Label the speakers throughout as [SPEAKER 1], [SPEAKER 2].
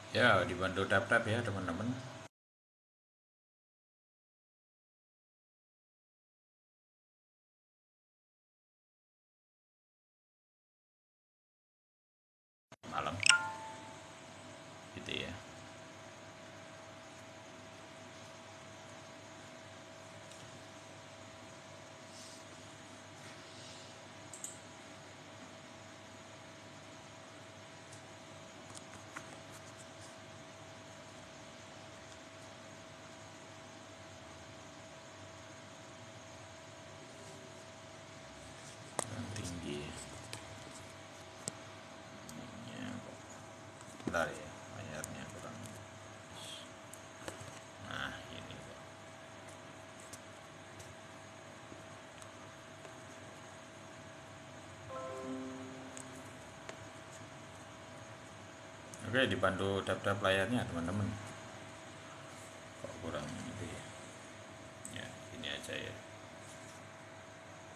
[SPEAKER 1] Ya, dibantu tap-tap ya teman-teman. Malam gitu ya. Kurang tinggi ya. Bentar ya, layarnya kurang. Nah, ini kok. Oke, dibantu tap-tap layarnya teman-teman. Kok kurang itu ya. Ya, ini aja ya.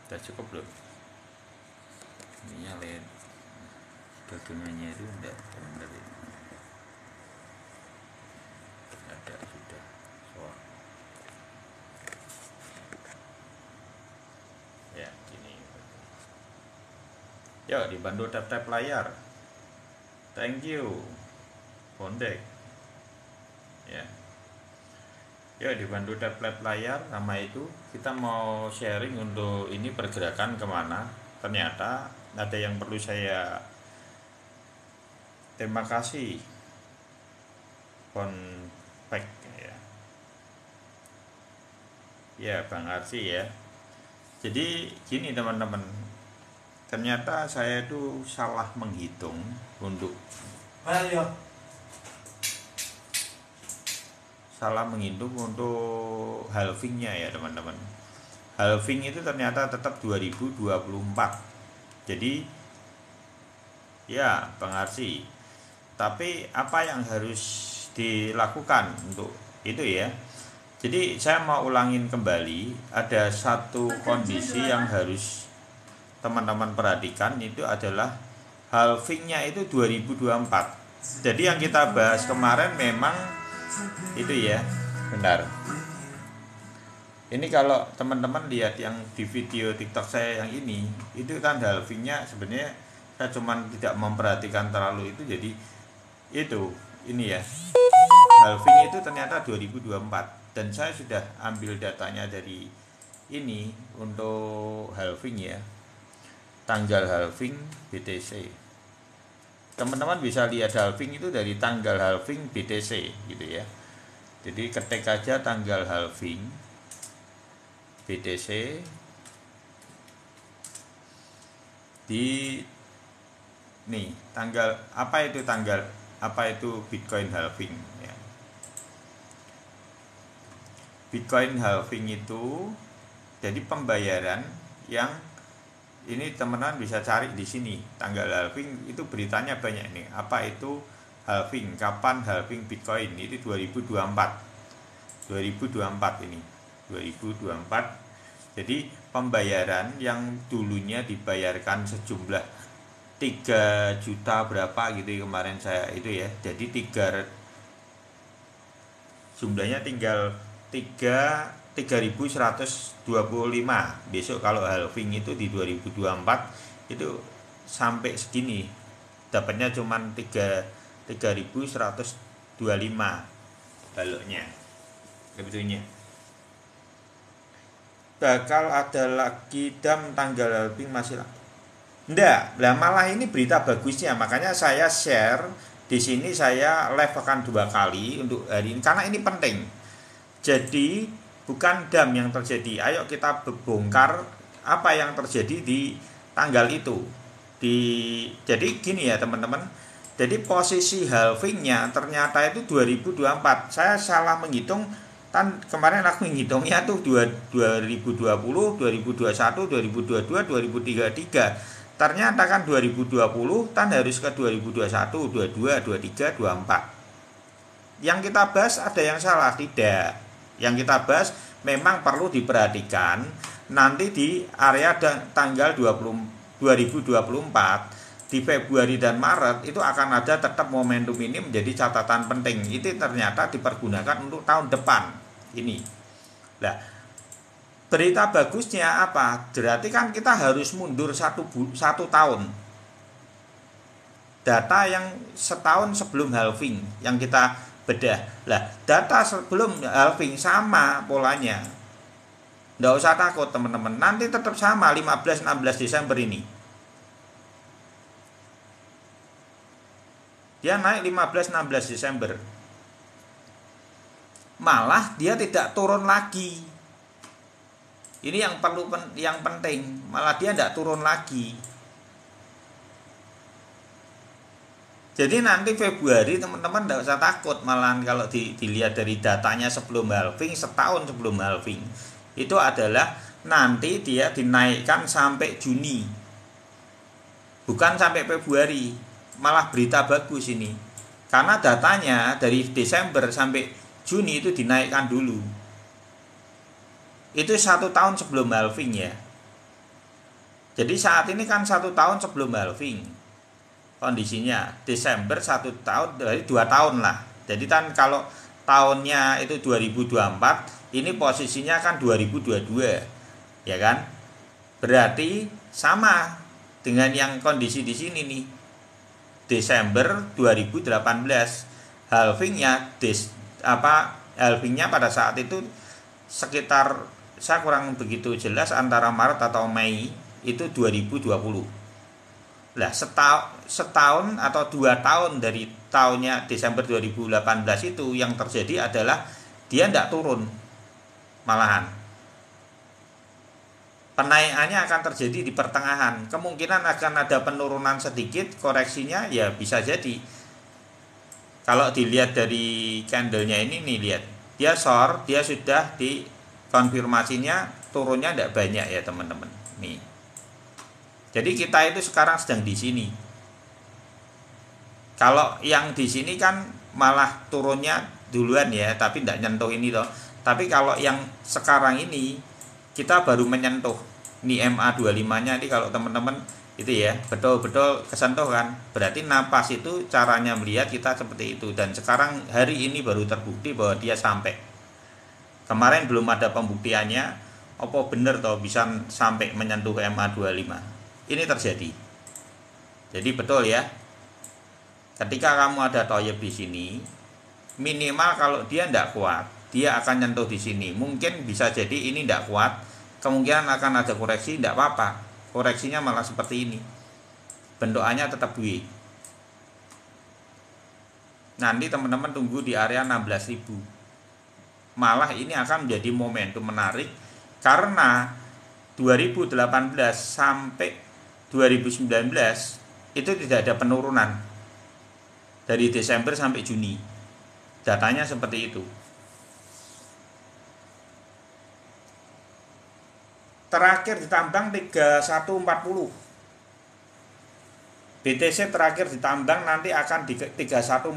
[SPEAKER 1] Udah cukup belum? Ininya lihat dagangannya itu enggak benar ini. Ada sudah. Soal. Ya, ini. Yuk, dibantu tap-tap layar. Thank you. Bondek. Ya. Ya, dibantu tap-tap layar sama itu kita mau sharing untuk ini pergerakan kemana. Ternyata ada yang perlu saya terima kasih kontak ya. Ya, Bang Arsi ya. Jadi gini teman-teman, ternyata saya itu salah menghitung untuk halvingnya ya teman-teman. Halving itu ternyata tetap 2024. Jadi ya Bang Arsi, tapi apa yang harus dilakukan untuk itu ya? Jadi saya mau ulangin kembali, ada satu kondisi yang harus teman-teman perhatikan, itu adalah halvingnya itu 2024. Jadi yang kita bahas kemarin memang itu ya. Benar. Ini kalau teman-teman lihat yang di video TikTok saya yang ini, itu kan halvingnya sebenarnya saya cuman tidak memperhatikan terlalu itu, jadi itu ini ya. Halving itu ternyata 2024 dan saya sudah ambil datanya dari ini untuk halving ya. Tanggal halving BTC. Teman-teman bisa lihat halving itu dari tanggal halving BTC gitu ya. Jadi ketik aja tanggal halving BTC di nih tanggal apa itu Bitcoin halving ya. Bitcoin halving itu jadi pembayaran yang ini teman-teman bisa cari di sini tanggal halving itu beritanya banyak nih. Apa itu halving? Kapan halving Bitcoin? Itu 2024 ini 2024. Jadi pembayaran yang dulunya dibayarkan sejumlah 3 juta berapa gitu kemarin saya itu ya. Jadi jumlahnya tinggal 3.125. Besok kalau halving itu di 2024 itu sampai segini. Dapatnya cuma 3.125 baloknya. Sebetulnya bakal ada lagi dam tanggal halving masih lah. Enggak, lah malah ini berita bagusnya, makanya saya share di sini, saya live akan 2 kali untuk hari ini karena ini penting. Jadi bukan dam yang terjadi. Ayo kita bongkar apa yang terjadi di tanggal itu. Jadi gini ya teman-teman. Jadi posisi halvingnya ternyata itu 2024. Saya salah menghitung. Kemarin aku menghitungnya tuh 2020, 2021, 2022, 2023. Ternyata kan 2020 kan harus ke 2021, 22, 23, 24. Yang kita bahas ada yang salah? Tidak. Yang kita bahas memang perlu diperhatikan nanti di area tanggal 2024 di Februari dan Maret itu akan ada tetap momentum ini menjadi catatan penting. Itu ternyata dipergunakan untuk tahun depan ini. Nah, berita bagusnya apa? Berarti kan kita harus mundur satu tahun. Data yang setahun sebelum halving yang kita bedah. Lah, data sebelum halving sama polanya. Nggak usah takut teman-teman. Nanti tetap sama 15-16 Desember ini. Dia naik 15-16 Desember. Malah dia tidak turun lagi. Ini yang penting. Malah dia tidak turun lagi. Jadi nanti Februari teman-teman tidak usah takut. Malah kalau dilihat dari datanya sebelum halving, setahun sebelum halving, itu adalah nanti dia dinaikkan sampai Juni. Bukan sampai Februari. Malah berita bagus ini. Karena datanya dari Desember sampai Juni itu dinaikkan dulu. Itu 1 tahun sebelum halving ya. Jadi saat ini kan 1 tahun sebelum halving kondisinya. Desember 1 tahun, dari 2 tahun lah. Jadi kan kalau tahunnya itu 2024, ini posisinya kan 2022, ya kan? Berarti sama dengan yang kondisi di sini nih. Desember 2018 halvingnya halvingnya pada saat itu sekitar, saya kurang begitu jelas, antara Maret atau Mei itu 2020. Lah setahun atau 2 tahun dari tahunnya Desember 2018 itu yang terjadi adalah dia tidak turun, malahan penaikannya akan terjadi di pertengahan. Kemungkinan akan ada penurunan sedikit, koreksinya ya bisa jadi. Kalau dilihat dari candlenya ini nih, lihat dia short, dia sudah di konfirmasinya turunnya tidak banyak ya teman-teman nih. Jadi kita itu sekarang sedang di sini. Kalau yang di sini kan malah turunnya duluan ya, tapi tidak nyentuh ini toh. Tapi kalau yang sekarang ini kita baru menyentuh ini MA25-nya ini, kalau teman-teman itu ya betul-betul kesentuh kan, berarti napas itu caranya melihat kita seperti itu. Dan sekarang hari ini baru terbukti bahwa dia sampai. Kemarin belum ada pembuktiannya, apa bener toh bisa sampai menyentuh MA25. Ini terjadi. Jadi betul ya, ketika kamu ada toyib di sini, minimal kalau dia tidak kuat, dia akan nyentuh di sini. Mungkin bisa jadi ini tidak kuat, kemungkinan akan ada koreksi, tidak apa-apa. Koreksinya malah seperti ini. Bentukannya tetap W. Nanti teman-teman tunggu di area 16.000. Malah ini akan menjadi momentum menarik karena 2018 sampai 2019 itu tidak ada penurunan dari Desember sampai Juni. Datanya seperti itu. Terakhir ditambang 3140. BTC terakhir ditambang nanti akan di 3140.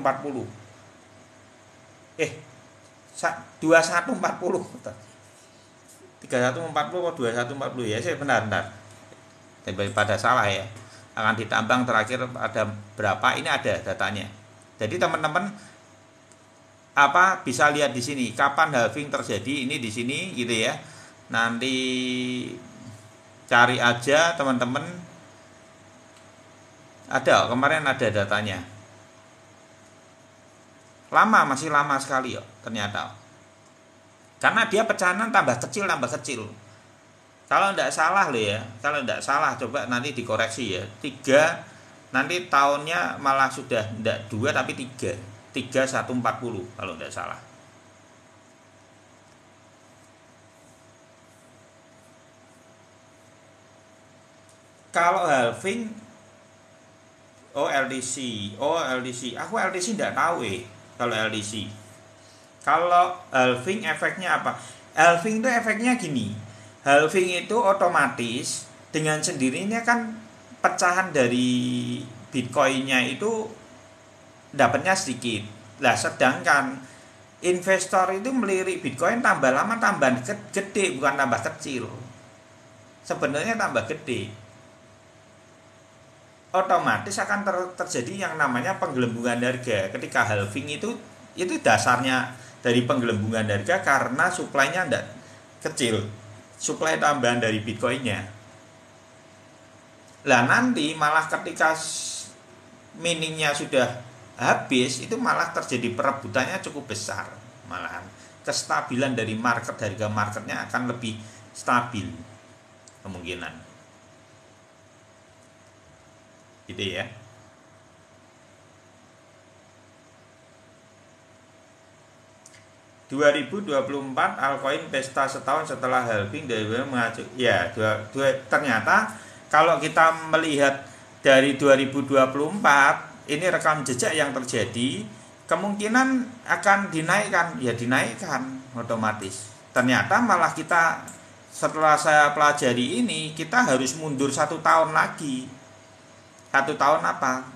[SPEAKER 1] 2140. 3140 atau 2140 ya, saya benar. Daripada salah ya. Akan ditambang terakhir ada berapa? Ini ada datanya. Jadi teman-teman bisa lihat di sini kapan halving terjadi, ini di sini gitu ya. Nanti cari aja teman-teman, ada kemarin ada datanya. Masih lama sekali ternyata. Karena dia pecahan tambah kecil. Kalau tidak salah loh ya, coba nanti dikoreksi ya. 3 nanti tahunnya malah sudah tidak 2 tapi 3140 kalau tidak salah. Kalau halving LDC. Aku LDC tidak tahu kalau LDC. Kalau halving efeknya apa? Halving itu efeknya gini. Halving itu otomatis dengan sendirinya kan pecahan dari Bitcoinnya itu dapatnya sedikit. Lah sedangkan investor itu melirik Bitcoin tambah lama tambah gede, bukan tambah kecil. Sebenarnya tambah gede. otomatis akan terjadi yang namanya penggelembungan harga. Ketika halving itu dasarnya dari penggelembungan harga karena suplainya tidak kecil, suplai tambahan dari Bitcoinnya. Lah nanti malah ketika miningnya sudah habis, itu malah terjadi perebutannya cukup besar. Malahan kestabilan dari market, harga marketnya akan lebih stabil kemungkinan. Gitu ya. ...2024 altcoin pesta setahun setelah halving dari mengacu. Ya, ternyata kalau kita melihat dari 2024 ini rekam jejak yang terjadi, kemungkinan akan dinaikkan, ya dinaikkan otomatis. Ternyata malah kita setelah saya pelajari ini, kita harus mundur 1 tahun lagi. 1 tahun apa?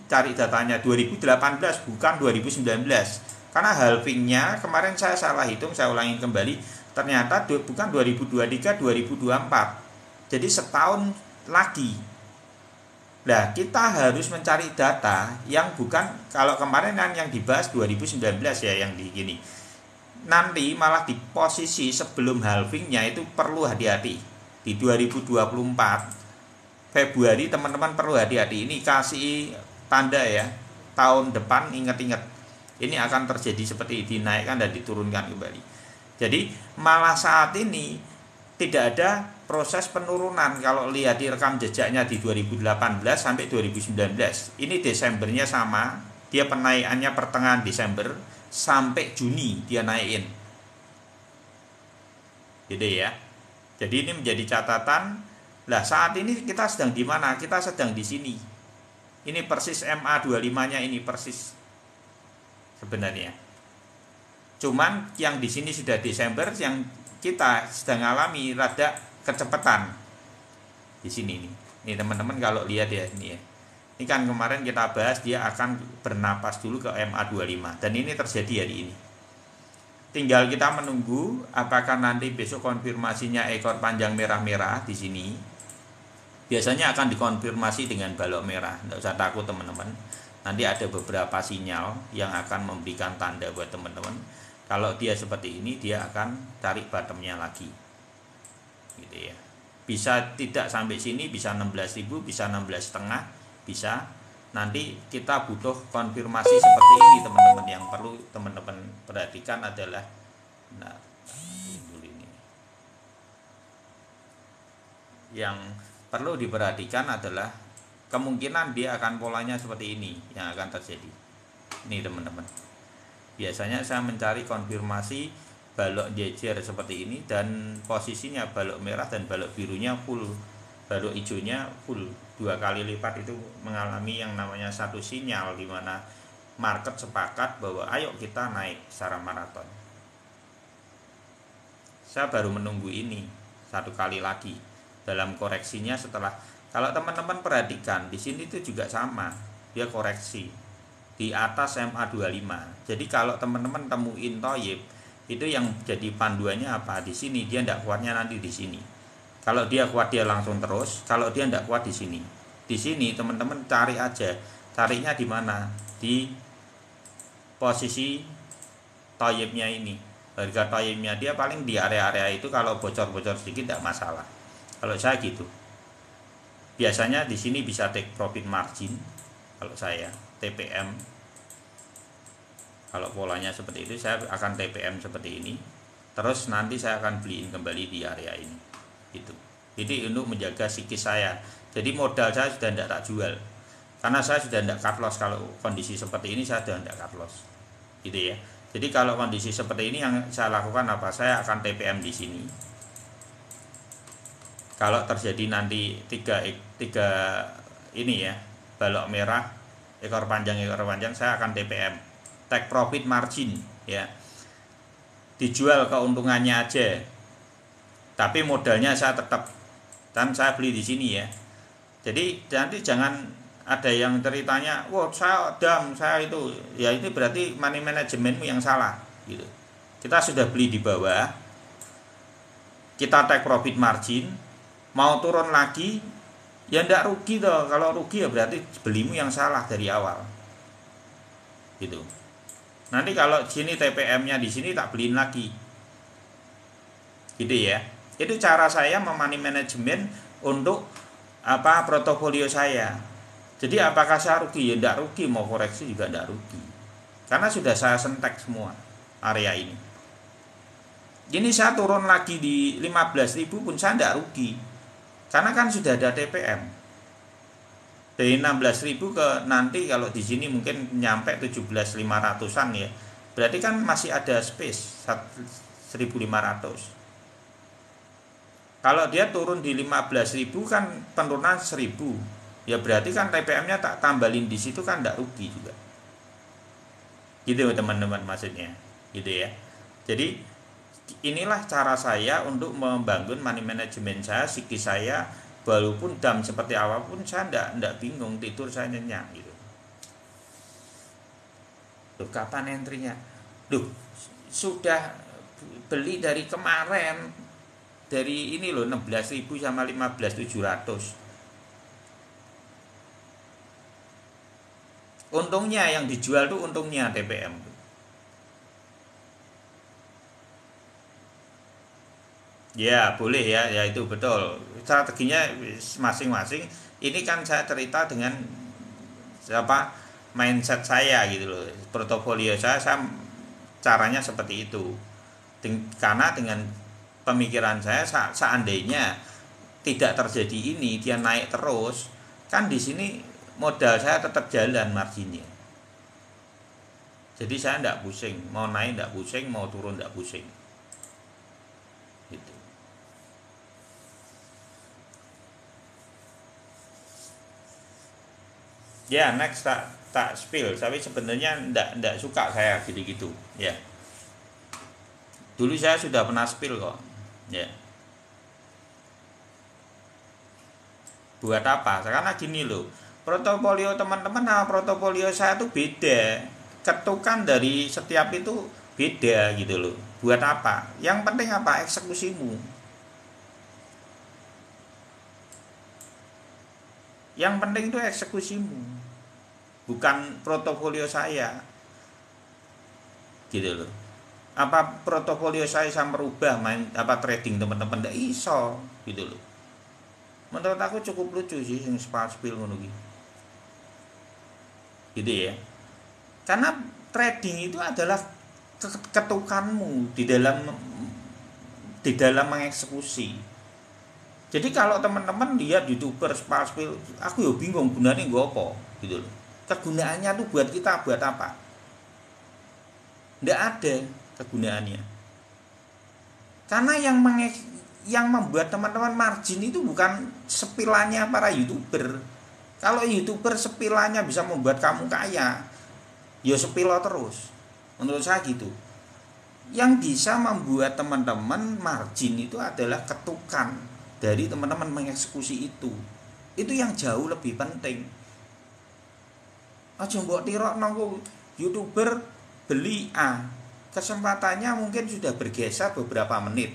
[SPEAKER 1] Cari datanya 2018 bukan 2019. Karena halvingnya kemarin saya salah hitung, saya ulangi kembali, ternyata bukan 2023, 2024. Jadi setahun lagi. Nah, kita harus mencari data yang bukan, kalau kemarin kan yang dibahas 2019 ya, yang di gini. Nanti malah di posisi sebelum halvingnya itu perlu hati-hati. Di 2024 Februari teman-teman perlu hati-hati. Ini kasih tanda ya, tahun depan ingat-ingat. Ini akan terjadi seperti dinaikkan dan diturunkan kembali. Jadi malah saat ini tidak ada proses penurunan. Kalau lihat di rekam jejaknya di 2018 sampai 2019, ini Desembernya sama, dia penaikannya pertengahan Desember sampai Juni dia naikin. Gitu ya. Jadi ini menjadi catatan. Lah saat ini kita sedang di mana? Kita sedang di sini. Ini persis MA25-nya, ini persis sebenarnya. Cuman yang di sini sudah Desember, yang kita sedang alami rada kecepatan di sini nih. Ini teman-teman kalau lihat ya ini ya. Ini kan kemarin kita bahas dia akan bernapas dulu ke MA25 dan ini terjadi hari ini. Tinggal kita menunggu apakah nanti besok konfirmasinya ekor panjang merah-merah di sini. Biasanya akan dikonfirmasi dengan balok merah. Enggak usah takut teman-teman. Nanti ada beberapa sinyal yang akan memberikan tanda buat teman-teman. Kalau dia seperti ini, dia akan cari bottomnya lagi. Gitu ya. Bisa tidak sampai sini, bisa 16.000, bisa 16,5, bisa. Nanti kita butuh konfirmasi seperti ini teman-teman. Yang perlu teman-teman perhatikan adalah, nah, ini. Yang perlu diperhatikan adalah kemungkinan dia akan polanya seperti ini yang akan terjadi. Ini teman-teman. Biasanya saya mencari konfirmasi balok jejer seperti ini dan posisinya balok merah dan balok birunya full, balok hijaunya full 2 kali lipat. Itu mengalami yang namanya satu sinyal di mana market sepakat bahwa ayo kita naik secara maraton. Saya baru menunggu ini 1 kali lagi dalam koreksinya setelah. Kalau teman-teman perhatikan di sini itu juga sama, dia koreksi di atas MA25. Jadi kalau teman-teman temuin Thoyib itu yang jadi panduannya apa? Di sini dia tidak kuatnya nanti di sini. Kalau dia kuat dia langsung terus, kalau dia tidak kuat di sini. Di sini teman-teman cari aja, carinya di mana? Di posisi Thoyibnya ini. Harga Thoyibnya dia paling di area-area itu, kalau bocor-bocor sedikit tidak masalah. Kalau saya gitu. Biasanya di sini bisa take profit margin kalau saya TPM. Kalau polanya seperti itu saya akan TPM seperti ini. Terus nanti saya akan beliin kembali di area ini. Gitu. Jadi untuk menjaga psikis saya. Jadi modal saya sudah tidak tak jual. Karena saya sudah tidak cut loss. Kalau kondisi seperti ini saya sudah tidak cut loss. Gitu ya. Jadi kalau kondisi seperti ini yang saya lakukan apa? Saya akan TPM di sini. Kalau terjadi nanti tiga ini ya, balok merah, ekor panjang, saya akan TPM, take profit margin ya, dijual keuntungannya aja, tapi modalnya saya tetap, dan saya beli di sini ya. Jadi nanti jangan ada yang ceritanya, wah saya itu, ya ini berarti money managementmu yang salah gitu. Kita sudah beli di bawah, kita take profit margin, mau turun lagi Ya ndak rugi toh. Kalau rugi ya berarti belimu yang salah dari awal. Gitu. Nanti kalau sini TPM-nya di sini tak beliin lagi. Gitu ya. Itu cara saya memani manajemen untuk portofolio saya. Jadi apakah saya rugi? Ya ndak rugi, mau koreksi juga ndak rugi. Karena sudah saya sentek semua area ini. Ini saya turun lagi di 15.000 pun saya ndak rugi. Karena kan sudah ada TPM. Dari 16.000 ke nanti kalau di sini mungkin nyampe 17.500-an ya. Berarti kan masih ada space 1.500. Kalau dia turun di 15.000 kan penurunan 1.000. Ya berarti kan TPM-nya tak tambahin di situ kan ndak rugi juga. Gitu teman-teman maksudnya. Gitu ya. Jadi inilah cara saya untuk membangun money management saya, psikis saya, walaupun dam seperti apapun saya ndak bingung, tidur saya nyenyak gitu. Loh, kapan entry-nya? Loh, sudah beli dari kemarin, dari ini loh 16.000 sama 15.700. Untungnya yang dijual tuh untungnya TPM. Ya boleh ya, ya itu betul. Strateginya masing-masing. Ini kan saya cerita dengan mindset saya gitu loh. Portofolio saya caranya seperti itu. Karena dengan pemikiran saya seandainya tidak terjadi ini, dia naik terus, kan di sini modal saya tetap jalan marginnya. Jadi saya tidak pusing, mau naik tidak pusing, mau turun tidak pusing. Gitu. Ya next tak spill, tapi sebenarnya ndak suka saya gitu-gitu ya. Dulu saya sudah pernah spill kok ya. Buat apa? Karena gini loh, portofolio teman-teman sama portofolio saya tuh beda, ketukan dari setiap itu beda gitu loh. Buat apa? Yang penting apa? Eksekusimu. Yang penting itu eksekusimu, bukan portofolio saya gitu loh. Apa portofolio saya merubah trading teman-teman? Ndak iso gitu loh. Menurut aku cukup lucu sih yang spill ngono gitu ya. Karena trading itu adalah ketukanmu di dalam mengeksekusi. Jadi kalau teman-teman lihat YouTuber spill, aku ya bingung gunanya gue apa gitu loh. Kegunaannya tuh buat kita buat apa? Nggak ada kegunaannya. Karena yang membuat teman-teman margin itu bukan sepilannya para YouTuber. Kalau YouTuber sepilannya bisa membuat kamu kaya, ya sepilo terus. Menurut saya gitu. Yang bisa membuat teman-teman margin itu adalah ketukan dari teman-teman mengeksekusi itu. Itu yang jauh lebih penting. Aja mbok tirok nang YouTuber beli A. Kesempatannya mungkin sudah bergeser beberapa menit.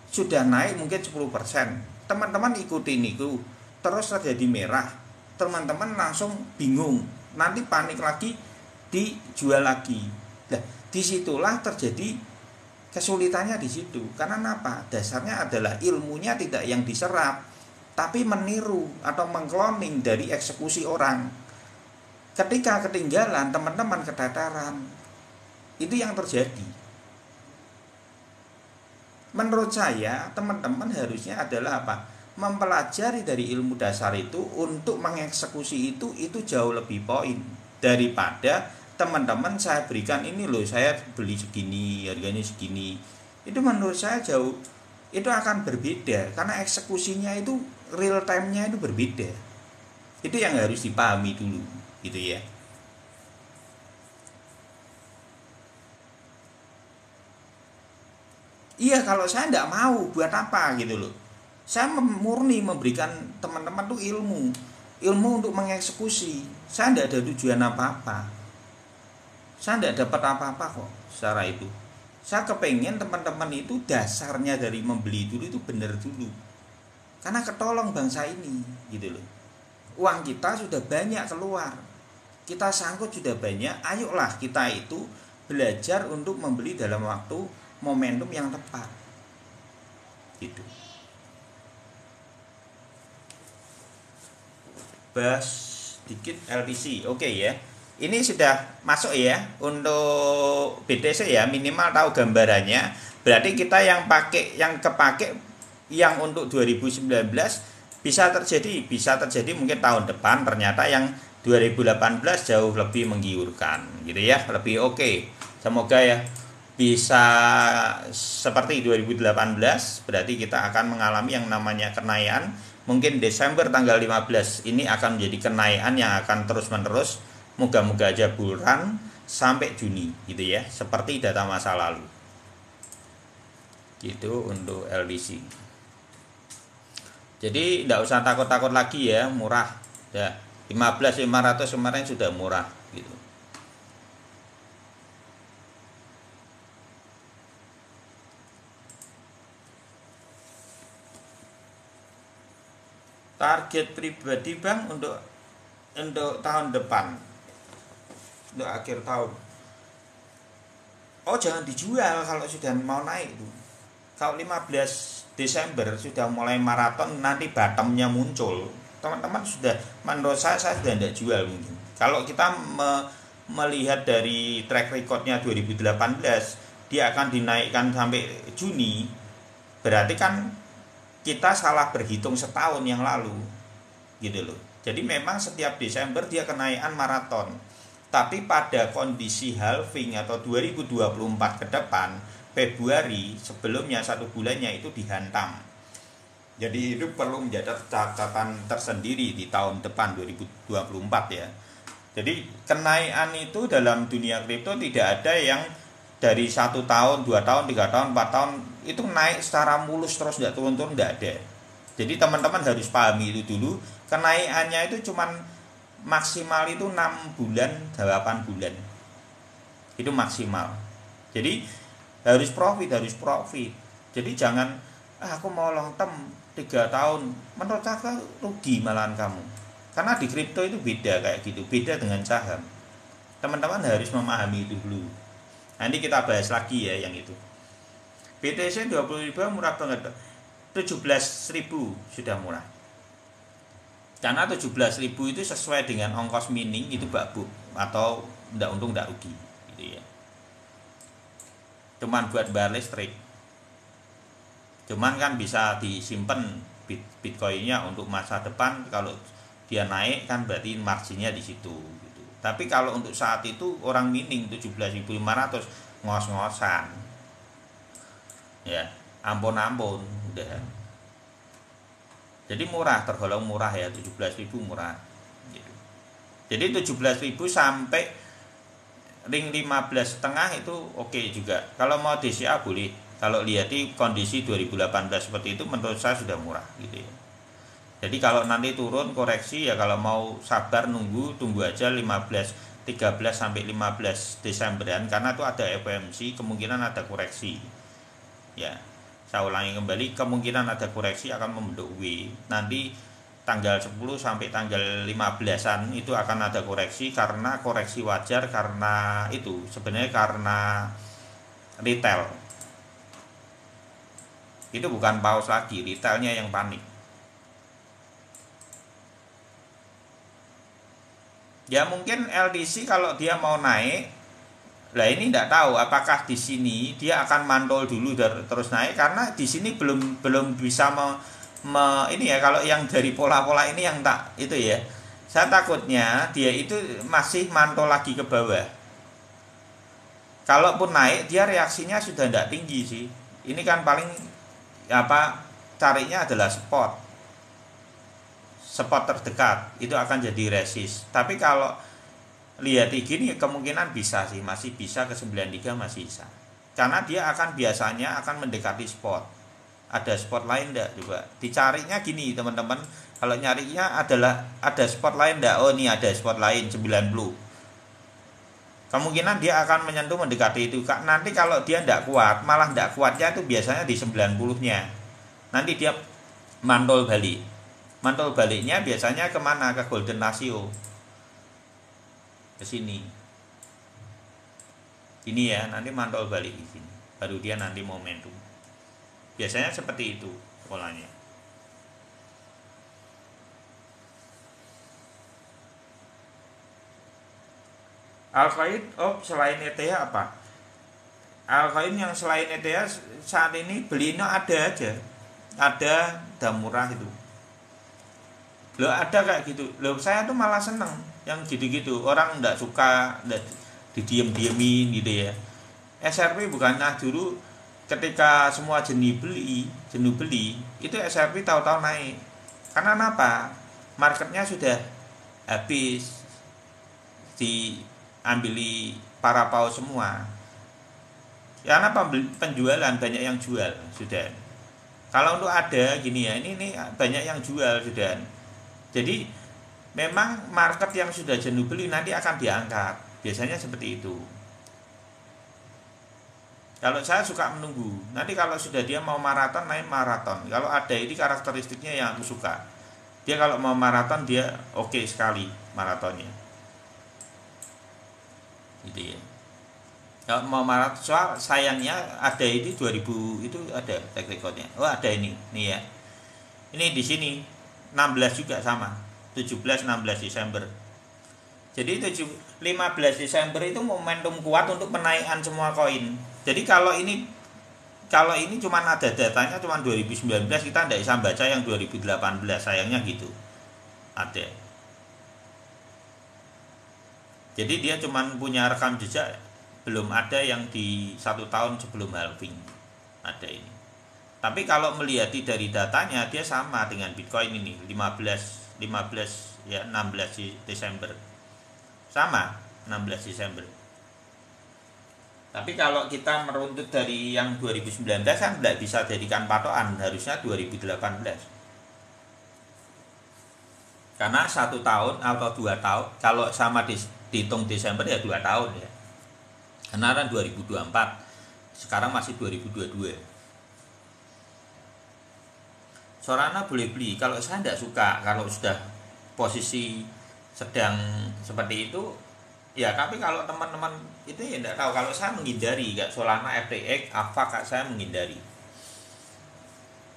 [SPEAKER 1] Sudah naik mungkin 10%. Teman-teman ikutin itu, terus terjadi merah. Teman-teman langsung bingung. Nanti panik lagi, dijual lagi. Nah, disitulah terjadi kesulitannya di situ. Karena apa? Dasarnya adalah ilmunya tidak yang diserap, tapi meniru atau mengkloning dari eksekusi orang. Ketika ketinggalan, teman-teman kedataran. Itu yang terjadi. Menurut saya, teman-teman harusnya adalah apa? Mempelajari dari ilmu dasar itu untuk mengeksekusi itu jauh lebih poin daripada teman-teman saya berikan ini loh, saya beli segini, harganya segini. Itu menurut saya jauh, itu akan berbeda karena eksekusinya itu real time-nya itu berbeda. Itu yang harus dipahami dulu, gitu ya. Iya, kalau saya tidak mau buat apa gitu loh. Saya murni memberikan teman-teman tuh ilmu untuk mengeksekusi. Saya tidak ada tujuan apa-apa. Saya tidak dapat apa-apa kok secara itu. Saya kepengen teman-teman itu dasarnya dari membeli dulu itu benar dulu. Karena ketolong bangsa ini gitu loh. uang kita sudah banyak keluar, kita sangkut sudah banyak, ayolah kita itu belajar untuk membeli dalam waktu momentum yang tepat gitu. Bahas sedikit LTC. Oke ya, ini sudah masuk ya untuk BTC ya, minimal tahu gambarannya. Berarti kita yang kepake yang untuk 2019 bisa terjadi mungkin tahun depan ternyata yang 2018 jauh lebih menggiurkan gitu ya, lebih oke. Semoga ya bisa seperti 2018, berarti kita akan mengalami yang namanya kenaikan. Mungkin Desember tanggal 15 ini akan menjadi kenaikan yang akan terus menerus, moga-moga aja bulan sampai Juni gitu ya, seperti data masa lalu gitu untuk LDC. Jadi tidak usah takut-takut lagi ya, murah ya, 15.500 kemarin sudah murah gitu. Target pribadi Bang untuk tahun depan, untuk akhir tahun. Oh jangan dijual kalau sudah mau naik itu. Kalau 15 Desember sudah mulai maraton, nanti bottomnya muncul, teman-teman sudah, menurut saya sudah tidak jual mungkin. Kalau kita melihat dari track recordnya 2018, dia akan dinaikkan sampai Juni, berarti kan kita salah berhitung setahun yang lalu gitu loh. Jadi memang setiap Desember dia kenaikan maraton, tapi pada kondisi halving atau 2024 ke depan, Februari sebelumnya satu bulannya itu dihantam. Jadi itu perlu menjadi catatan tersendiri di tahun depan 2024 ya. Jadi kenaikan itu dalam dunia kripto tidak ada yang dari 1 tahun, 2 tahun, 3 tahun, 4 tahun itu naik secara mulus terus tidak turun-turun, tidak ada. Jadi teman-teman harus pahami itu dulu. Kenaikannya itu cuman maksimal itu 6 bulan, 8 bulan. Itu maksimal. Jadi harus profit. Jadi jangan aku mau long term 3 tahun, menurut aku rugi malahan kamu. Karena di kripto itu beda kayak gitu, beda dengan saham. Teman-teman harus memahami itu dulu. Nanti kita bahas lagi ya yang itu. BTC 20.000 murah banget. 17.000 sudah murah. Karena 17.000 itu sesuai dengan ongkos mining itu babuk atau ndak untung ndak rugi gitu ya. Cuman buat bayar listrik. Cuman kan bisa disimpan Bitcoinnya untuk masa depan, kalau dia naik kan berarti marginnya di situ gitu. Tapi kalau untuk saat itu orang mining 17.500 ngos-ngosan. Ya, ampun udah. Jadi murah, tergolong murah ya, 17.000 murah gitu. Jadi 17.000 sampai ring 15,5 itu oke juga. Kalau mau DCA boleh. Kalau lihat di kondisi 2018 seperti itu, menurut saya sudah murah gitu ya. Jadi kalau nanti turun koreksi ya, kalau mau sabar tunggu aja 13 sampai 15 Desemberan, karena itu ada FOMC, kemungkinan ada koreksi. Ya, saya ulangi kembali, kemungkinan ada koreksi akan membentuk W. Nanti tanggal 10 sampai tanggal 15-an itu akan ada koreksi, karena koreksi wajar, karena itu sebenarnya karena retail. Itu bukan paus lagi, retailnya yang panik. Ya mungkin LDC kalau dia mau naik, lah ini tidak tahu apakah di sini dia akan mantul dulu terus naik, karena di sini belum bisa ini ya. Kalau yang dari pola-pola ini yang tak itu ya, saya takutnya dia itu masih mantul lagi ke bawah. Kalaupun naik, dia reaksinya sudah tidak tinggi sih. Ini kan paling carinya adalah spot terdekat, itu akan jadi resist. Tapi kalau lihat gini kemungkinan bisa sih, masih bisa ke 93 masih bisa. Karena dia biasanya akan mendekati spot. Ada spot lain enggak coba dicarinya gini teman-teman. Kalau nyarinya adalah ada spot lain enggak, oh ini ada spot lain 90, kemungkinan dia akan menyentuh mendekati itu. Nanti kalau dia enggak kuat, malah enggak kuatnya itu biasanya di 90-nya, nanti dia mantul balik Mantul baliknya biasanya kemana? Ke golden ratio, ke sini. Ini ya, nanti mantul balik di sini. Baru dia nanti momentum. Biasanya seperti itu polanya. Altcoin, selain ETH apa? Altcoin yang selain ETH saat ini belinya ada aja. Ada dan murah itu. Loh ada kayak gitu. Loh saya tuh malah seneng yang gitu-gitu. Orang enggak suka, enggak didiem-diemin gitu ya. SRP bukannya dulu ketika semua jenuh beli, itu SRP tahu-tahu naik. Karena apa? Marketnya sudah habis diambili para paus semua. Karena penjualan banyak yang jual sudah. Kalau untuk ada gini ya, ini banyak yang jual sudah. Jadi memang market yang sudah jenuh beli nanti akan diangkat. Biasanya seperti itu. Kalau saya suka menunggu. Nanti kalau sudah dia mau maraton, main maraton. Kalau ada ini karakteristiknya yang aku suka. Dia kalau mau maraton dia oke sekali maratonnya. Gitu ya. Kalau mau maraton, soal sayangnya ada ini 2000 itu ada track recordnya. Oh ada ini, nih ya. Ini di sini 16 juga sama, 17-16 Desember. Jadi 15 Desember itu momentum kuat untuk penaikan semua koin. Jadi kalau ini cuma ada datanya cuma 2019, kita tidak bisa baca yang 2018, sayangnya gitu. Ada. Jadi dia cuma punya rekam jejak, belum ada yang di 1 tahun sebelum halving. Ada ini. Tapi kalau melihat dari datanya dia sama dengan Bitcoin ini 15 ya 16 Desember. Sama 16 Desember. Tapi kalau kita meruntut dari yang 2019 kan tidak bisa jadikan patokan, harusnya 2018. Karena 1 tahun atau 2 tahun, kalau sama dihitung Desember ya 2 tahun ya. Karena kan 2024, sekarang masih 2022. Solana boleh beli, kalau saya tidak suka kalau sudah posisi sedang seperti itu ya. Tapi kalau teman-teman itu ya tidak tahu, kalau saya menghindari kayak Solana, FTX, AVAX saya menghindari.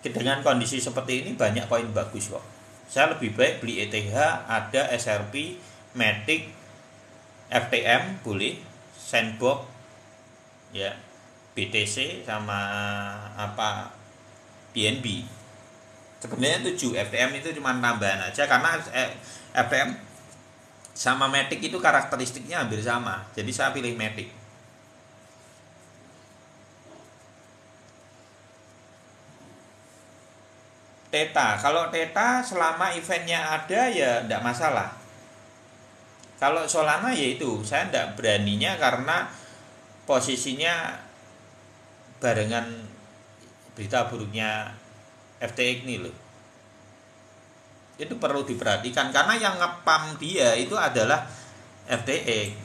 [SPEAKER 1] Dengan kondisi seperti ini banyak koin bagus kok. Saya lebih baik beli ETH, ada SRP, Matic, FTM boleh, Sandbox ya, BTC sama apa BNB. Sebenarnya 7 FTM itu cuma tambahan aja karena FTM sama Matic itu karakteristiknya hampir sama. Jadi saya pilih Matic. Theta, kalau Theta selama eventnya ada ya tidak masalah. Kalau Solana ya itu saya tidak beraninya karena posisinya barengan berita buruknya FTX ini loh. Itu perlu diperhatikan karena yang ngepam dia itu adalah FTX.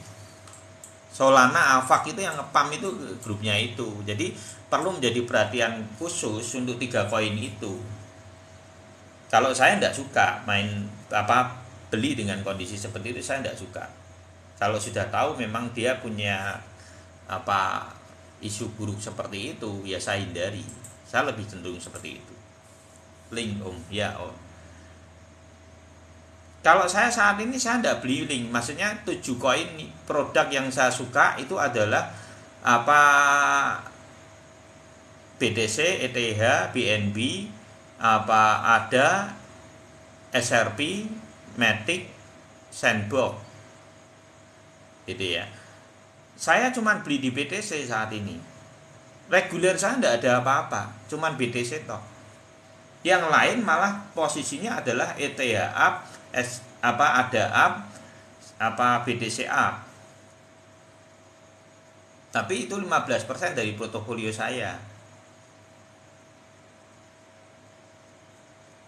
[SPEAKER 1] Solana, AVAX itu yang ngepam itu grupnya itu. Jadi perlu menjadi perhatian khusus untuk 3 koin itu. Kalau saya tidak suka main beli dengan kondisi seperti itu, saya tidak suka. Kalau sudah tahu memang dia punya isu buruk seperti itu, ya saya hindari. Saya lebih cenderung seperti itu. Link ya om. Kalau saya saat ini saya tidak beli link, maksudnya 7 koin produk yang saya suka itu adalah BTC, ETH, BNB, ada SRP, Matic, Sandbox, gitu ya. Saya cuma beli di BTC saat ini. Reguler saya tidak ada apa-apa, cuma BTC toh. Yang lain malah posisinya adalah ETH up, ada up, BTC up. Tapi itu 15% dari portofolio saya.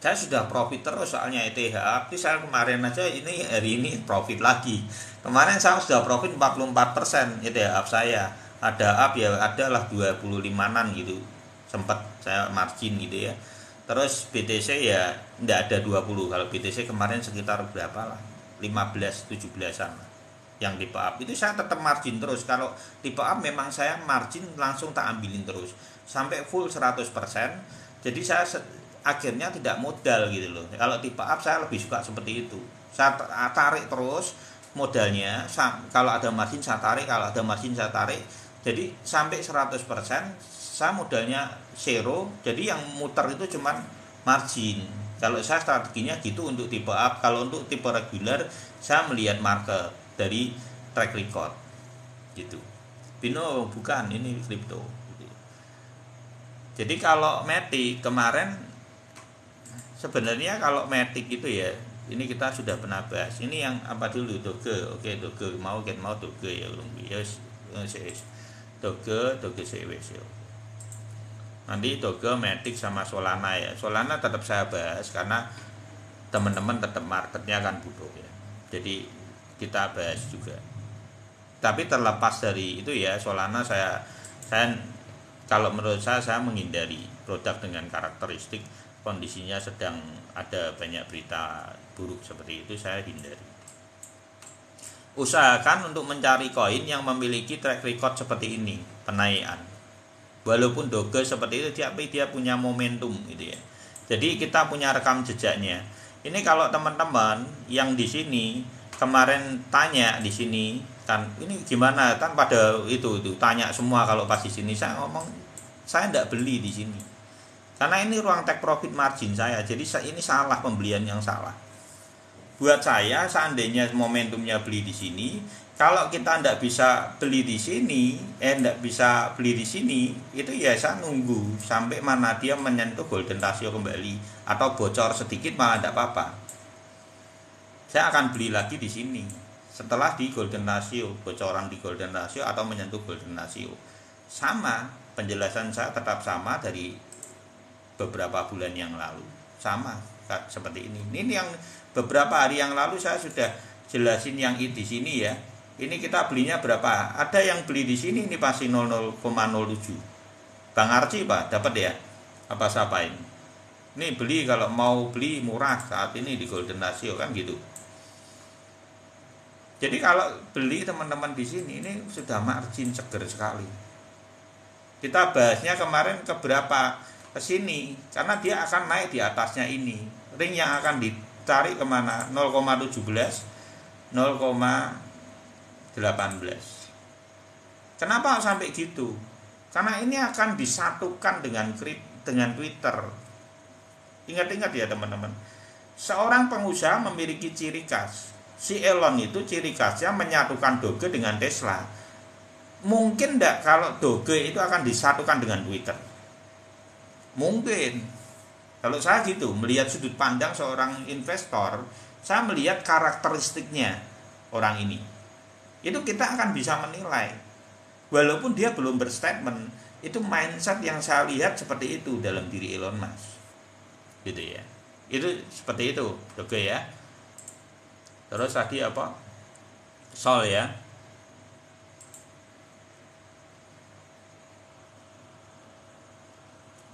[SPEAKER 1] Saya sudah profit terus soalnya ETH up. Saya kemarin aja hari ini profit lagi. Kemarin saya sudah profit 44% ETH up saya. Ada up ya adalah 25-an gitu. Sempat saya margin gitu ya. Terus BTC ya enggak ada 20. Kalau BTC kemarin sekitar berapa lah? 15 17-an lah. Yang tipe up itu saya tetap margin terus. Kalau tipe up memang saya margin langsung tak ambilin terus sampai full 100%. Jadi saya akhirnya tidak modal gitu loh. Kalau tipe up saya lebih suka seperti itu. Saya tarik terus modalnya, kalau ada margin saya tarik, kalau ada margin saya tarik. Jadi sampai 100% saya modalnya zero, jadi yang muter itu cuman margin. Kalau saya strateginya gitu untuk tipe up. Kalau untuk tipe regular saya melihat market dari track record gitu. Bino bukan, ini kripto. Jadi kalau Matic kemarin sebenarnya kalau Matic itu ya, ini kita sudah pernah bahas. Ini yang apa dulu, Doge. Oke, Doge mau Doge ya yes. Doge CWC. Nanti Doge, Matic sama Solana ya. Solana tetap saya bahas karena teman-teman tetap marketnya kan butuh ya. Jadi kita bahas juga. Tapi terlepas dari itu ya, Solana saya kalau menurut saya menghindari produk dengan karakteristik kondisinya sedang ada banyak berita buruk seperti itu, saya hindari. Usahakan untuk mencari koin yang memiliki track record seperti ini, penaikan. Walaupun Doge seperti itu, tapi dia punya momentum gitu ya. Jadi kita punya rekam jejaknya. Ini kalau teman-teman yang di sini kemarin tanya di sini kan, ini gimana kan, pada itu tanya semua. Kalau pas di sini saya ngomong saya tidak beli di sini karena ini ruang take profit margin saya. Jadi ini salah, pembelian yang salah buat saya. Seandainya momentumnya beli di sini, kalau kita tidak bisa beli di sini, tidak bisa beli di sini, itu ya saya nunggu sampai mana dia menyentuh golden ratio kembali atau bocor sedikit malah tidak apa-apa. Saya akan beli lagi di sini setelah di golden ratio, bocoran di golden ratio atau menyentuh golden ratio. Sama, penjelasan saya tetap sama dari beberapa bulan yang lalu, sama seperti ini. Ini yang beberapa hari yang lalu saya sudah jelasin yang di sini ya. Ini kita belinya berapa? Ada yang beli di sini ini pasti 00,07. Bang Arci Pak dapat ya? Apa siapa ini? Ini beli kalau mau beli murah saat ini di golden ratio kan gitu. Jadi kalau beli teman-teman di sini ini sudah margin seger sekali. Kita bahasnya kemarin ke berapa ke sini karena dia akan naik di atasnya ini. Ring yang akan ditarik kemana? 0,17, 0,18. Kenapa sampai gitu? Karena ini akan disatukan dengan Twitter. Ingat-ingat ya teman-teman. Seorang pengusaha memiliki ciri khas. Si Elon itu ciri khasnya menyatukan Doge dengan Tesla. Mungkin enggak kalau Doge itu akan disatukan dengan Twitter? Mungkin. Kalau saya gitu, melihat sudut pandang seorang investor, saya melihat karakteristiknya orang ini. Itu kita akan bisa menilai. Walaupun dia belum berstatement, itu mindset yang saya lihat seperti itu dalam diri Elon Musk. Gitu ya. Itu seperti itu, Doge ya. Terus tadi apa? Sol ya.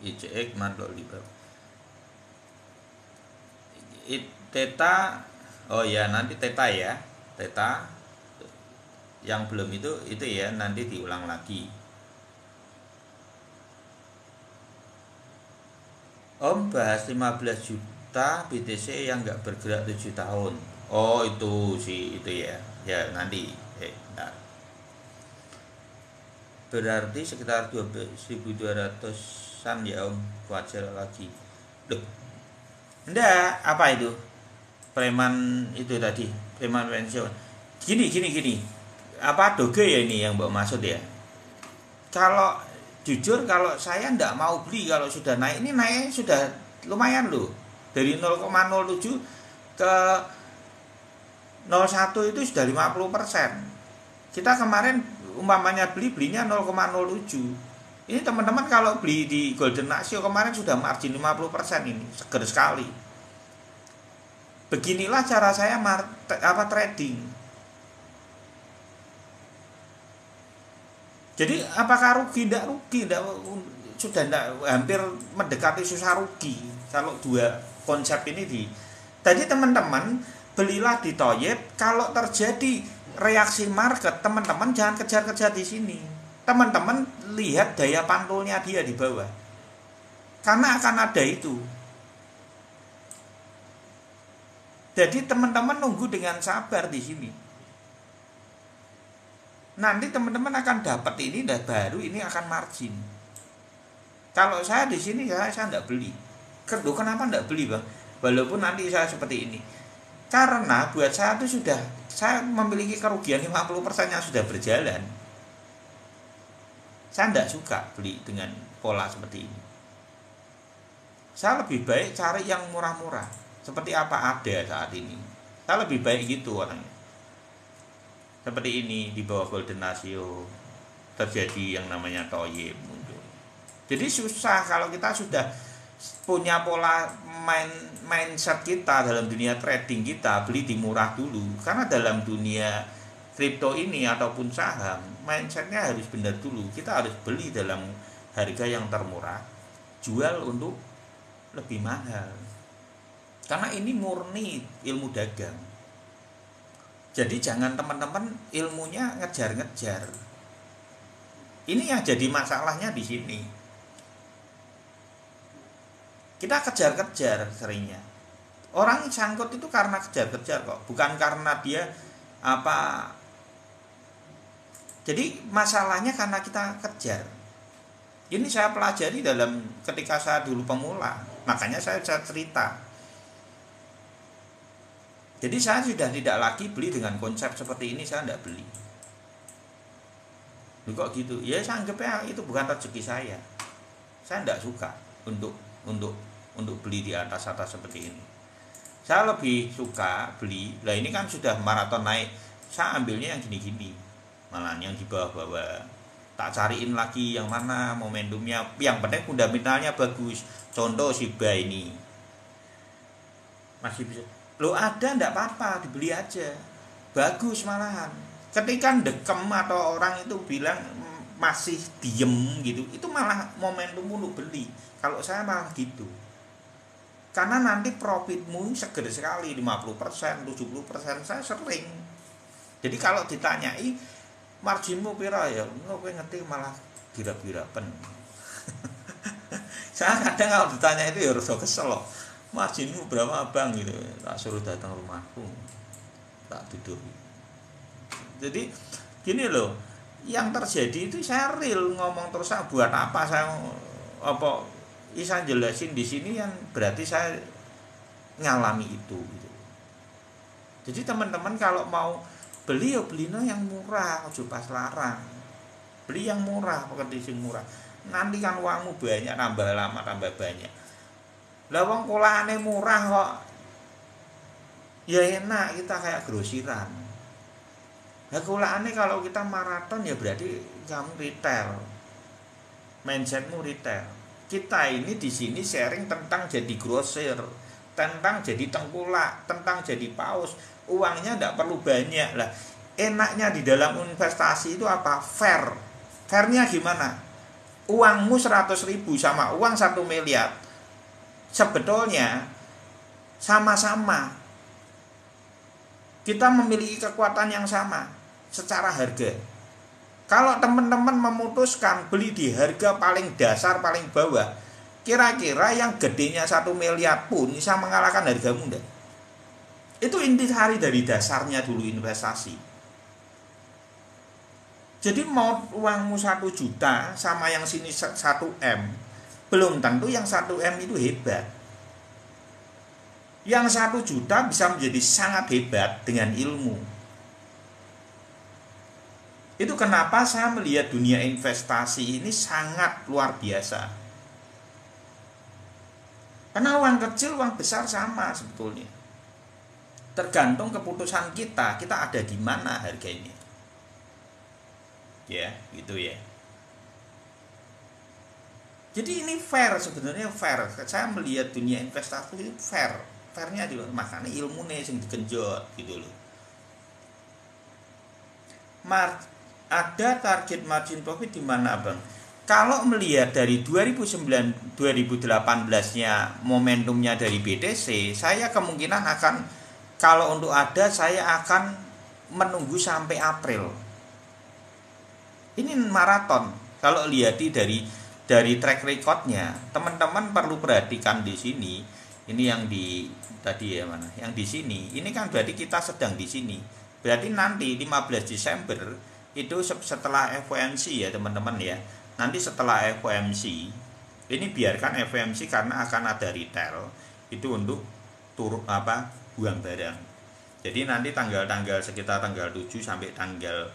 [SPEAKER 1] ICX mantul di bawah. Theta, oh ya nanti Theta ya. Theta yang belum itu ya nanti diulang lagi. Om bahas 15 juta BTC yang nggak bergerak 7 tahun. Oh itu sih itu ya. Ya nanti bentar. Berarti sekitar 12.200-an ya Om. Wajar lagi. Loh. Enggak, apa itu? Preman itu tadi, preman pensiun. Gini. Apa Doge ya ini yang Mbak maksud ya? Kalau jujur kalau saya enggak mau beli kalau sudah naik, ini naiknya sudah lumayan loh. Dari 0,07 ke 01 itu sudah 50%. Kita kemarin umpamanya belinya 0,07. Ini teman-teman kalau beli di golden ratio kemarin sudah margin 50% ini, seger sekali. Beginilah cara saya trading. Jadi apakah rugi? Tidak rugi, sudah tidak, hampir mendekati susah rugi. Kalau dua konsep ini tadi teman-teman belilah di Thoyib. Kalau terjadi reaksi market, teman-teman jangan kejar-kejar di sini. Teman-teman lihat daya pantulnya dia di bawah. Karena akan ada itu. Jadi teman-teman nunggu dengan sabar di sini. Nanti teman-teman akan dapat ini dan baru ini akan margin. Kalau saya di sini saya enggak beli. Kenapa enggak beli, Bang? Walaupun nanti saya seperti ini. Karena buat saya itu saya memiliki kerugian 50% yang sudah berjalan. Saya enggak suka beli dengan pola seperti ini. Saya lebih baik cari yang murah-murah. Seperti apa ada saat ini. Saya lebih baik gitu orangnya. Seperti ini di bawah Golden Ratio terjadi yang namanya Thoyib muncul. Jadi susah kalau kita sudah punya pola mindset kita dalam dunia trading, kita beli di murah dulu. Karena dalam dunia kripto ini ataupun saham, mindsetnya harus benar dulu. Kita harus beli dalam harga yang termurah, jual untuk lebih mahal. Karena ini murni ilmu dagang. Jadi jangan teman-teman ilmunya ngejar-ngejar. Ini yang jadi masalahnya di sini. Kita kejar-kejar seringnya. Orang sangkut itu karena kejar-kejar kok, bukan karena dia apa. Jadi masalahnya karena kita kejar. Ini saya pelajari dalam ketika saya dulu pemula. Makanya saya cerita. Jadi saya sudah tidak lagi beli dengan konsep seperti ini, saya tidak beli. Loh kok gitu? Ya saya anggapnya itu bukan rezeki saya. Saya tidak suka untuk beli di atas seperti ini. Saya lebih suka beli. Lah ini kan sudah maraton naik. Saya ambilnya yang gini-gini. Malah yang di bawah-bawah. Tak cariin lagi yang mana momentumnya. Yang penting fundamentalnya bagus. Contoh Shiba ini. Masih bisa. Lo ada enggak apa-apa, dibeli aja. Bagus malahan. Ketika dekem atau orang itu bilang masih diem gitu, itu malah momentum untuk beli. Kalau saya malah gitu. Karena nanti profitmu segede sekali, 50%, 70%, saya sering. Jadi kalau ditanyai marginmu pira ya, kowe ngerti malah gira-girapen. Saya kadang kalau ditanya itu ya rada kesel loh. Marginmu berapa Bang gitu, tak suruh datang rumahku, tak duduk. Jadi gini loh, yang terjadi itu saya real ngomong terus, buat apa saya bisa jelasin di sini yang berarti saya ngalami itu gitu. Jadi teman-teman kalau mau beli ya belinya yang murah, ojo pas larang. Beli yang murah, pekerti sing murah. Nanti kan uangmu banyak, tambah lama tambah banyak. Lah wong kolane murah kok. Ya enak kita kayak grosiran. Lah kolane kalau kita maraton ya berarti kamu retail. Mindsetmu retail. Kita ini di sini sharing tentang jadi grosir, tentang jadi tengkulak, tentang jadi paus. Uangnya enggak perlu banyak lah. Enaknya di dalam investasi itu apa? Fair. Fairnya gimana? Uangmu 100.000 sama uang 1 miliar. Sebetulnya sama-sama kita memiliki kekuatan yang sama secara harga. Kalau teman-teman memutuskan beli di harga paling dasar, paling bawah, kira-kira yang gedenya 1 miliar pun bisa mengalahkan hargamu enggak? Itu intisari dari dasarnya dulu investasi. Jadi mau uangmu 1 juta sama yang sini 1 M, belum tentu yang 1 M itu hebat. Yang 1 juta bisa menjadi sangat hebat dengan ilmu. Itu kenapa saya melihat dunia investasi ini sangat luar biasa. Karena uang kecil, uang besar sama sebetulnya. Tergantung keputusan kita ada di mana harganya. Ya, gitu ya. Jadi ini fair, sebenarnya fair. Saya melihat dunia investasi itu fair. Fairnya di makanya ilmu nih yang digenjot gitu loh. Ada target margin profit di mana Bang? Kalau melihat dari 2009 2018-nya momentumnya dari BTC, saya kemungkinan akan, kalau untuk ada, saya akan menunggu sampai April. Ini maraton. Kalau lihat dari track recordnya, teman-teman perlu perhatikan di sini. Ini yang di tadi ya mana? Yang di sini. Ini kan berarti kita sedang di sini. Berarti nanti 15 Desember itu setelah FOMC ya teman-teman ya. Nanti setelah FOMC, ini biarkan FOMC karena akan ada retail itu untuk buang barang. Jadi nanti tanggal-tanggal sekitar tanggal 7 sampai tanggal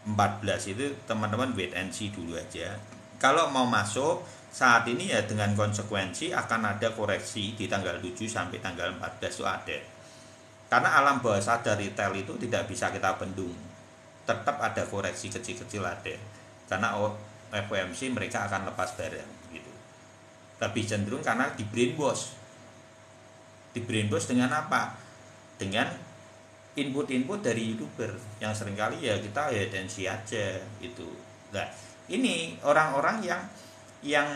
[SPEAKER 1] 14 itu teman-teman wait and see dulu aja. Kalau mau masuk saat ini ya dengan konsekuensi akan ada koreksi di tanggal 7 sampai tanggal 14 itu ada. Karena alam bawah sadar retail itu tidak bisa kita bendung. Tetap ada koreksi kecil-kecil ada. Karena FOMC mereka akan lepas barang gitu. Lebih cenderung karena di brainwash. Di brainwash dengan apa? Dengan input-input dari YouTuber yang seringkali ya kita ya tensi aja gitu. Nah, ini orang-orang yang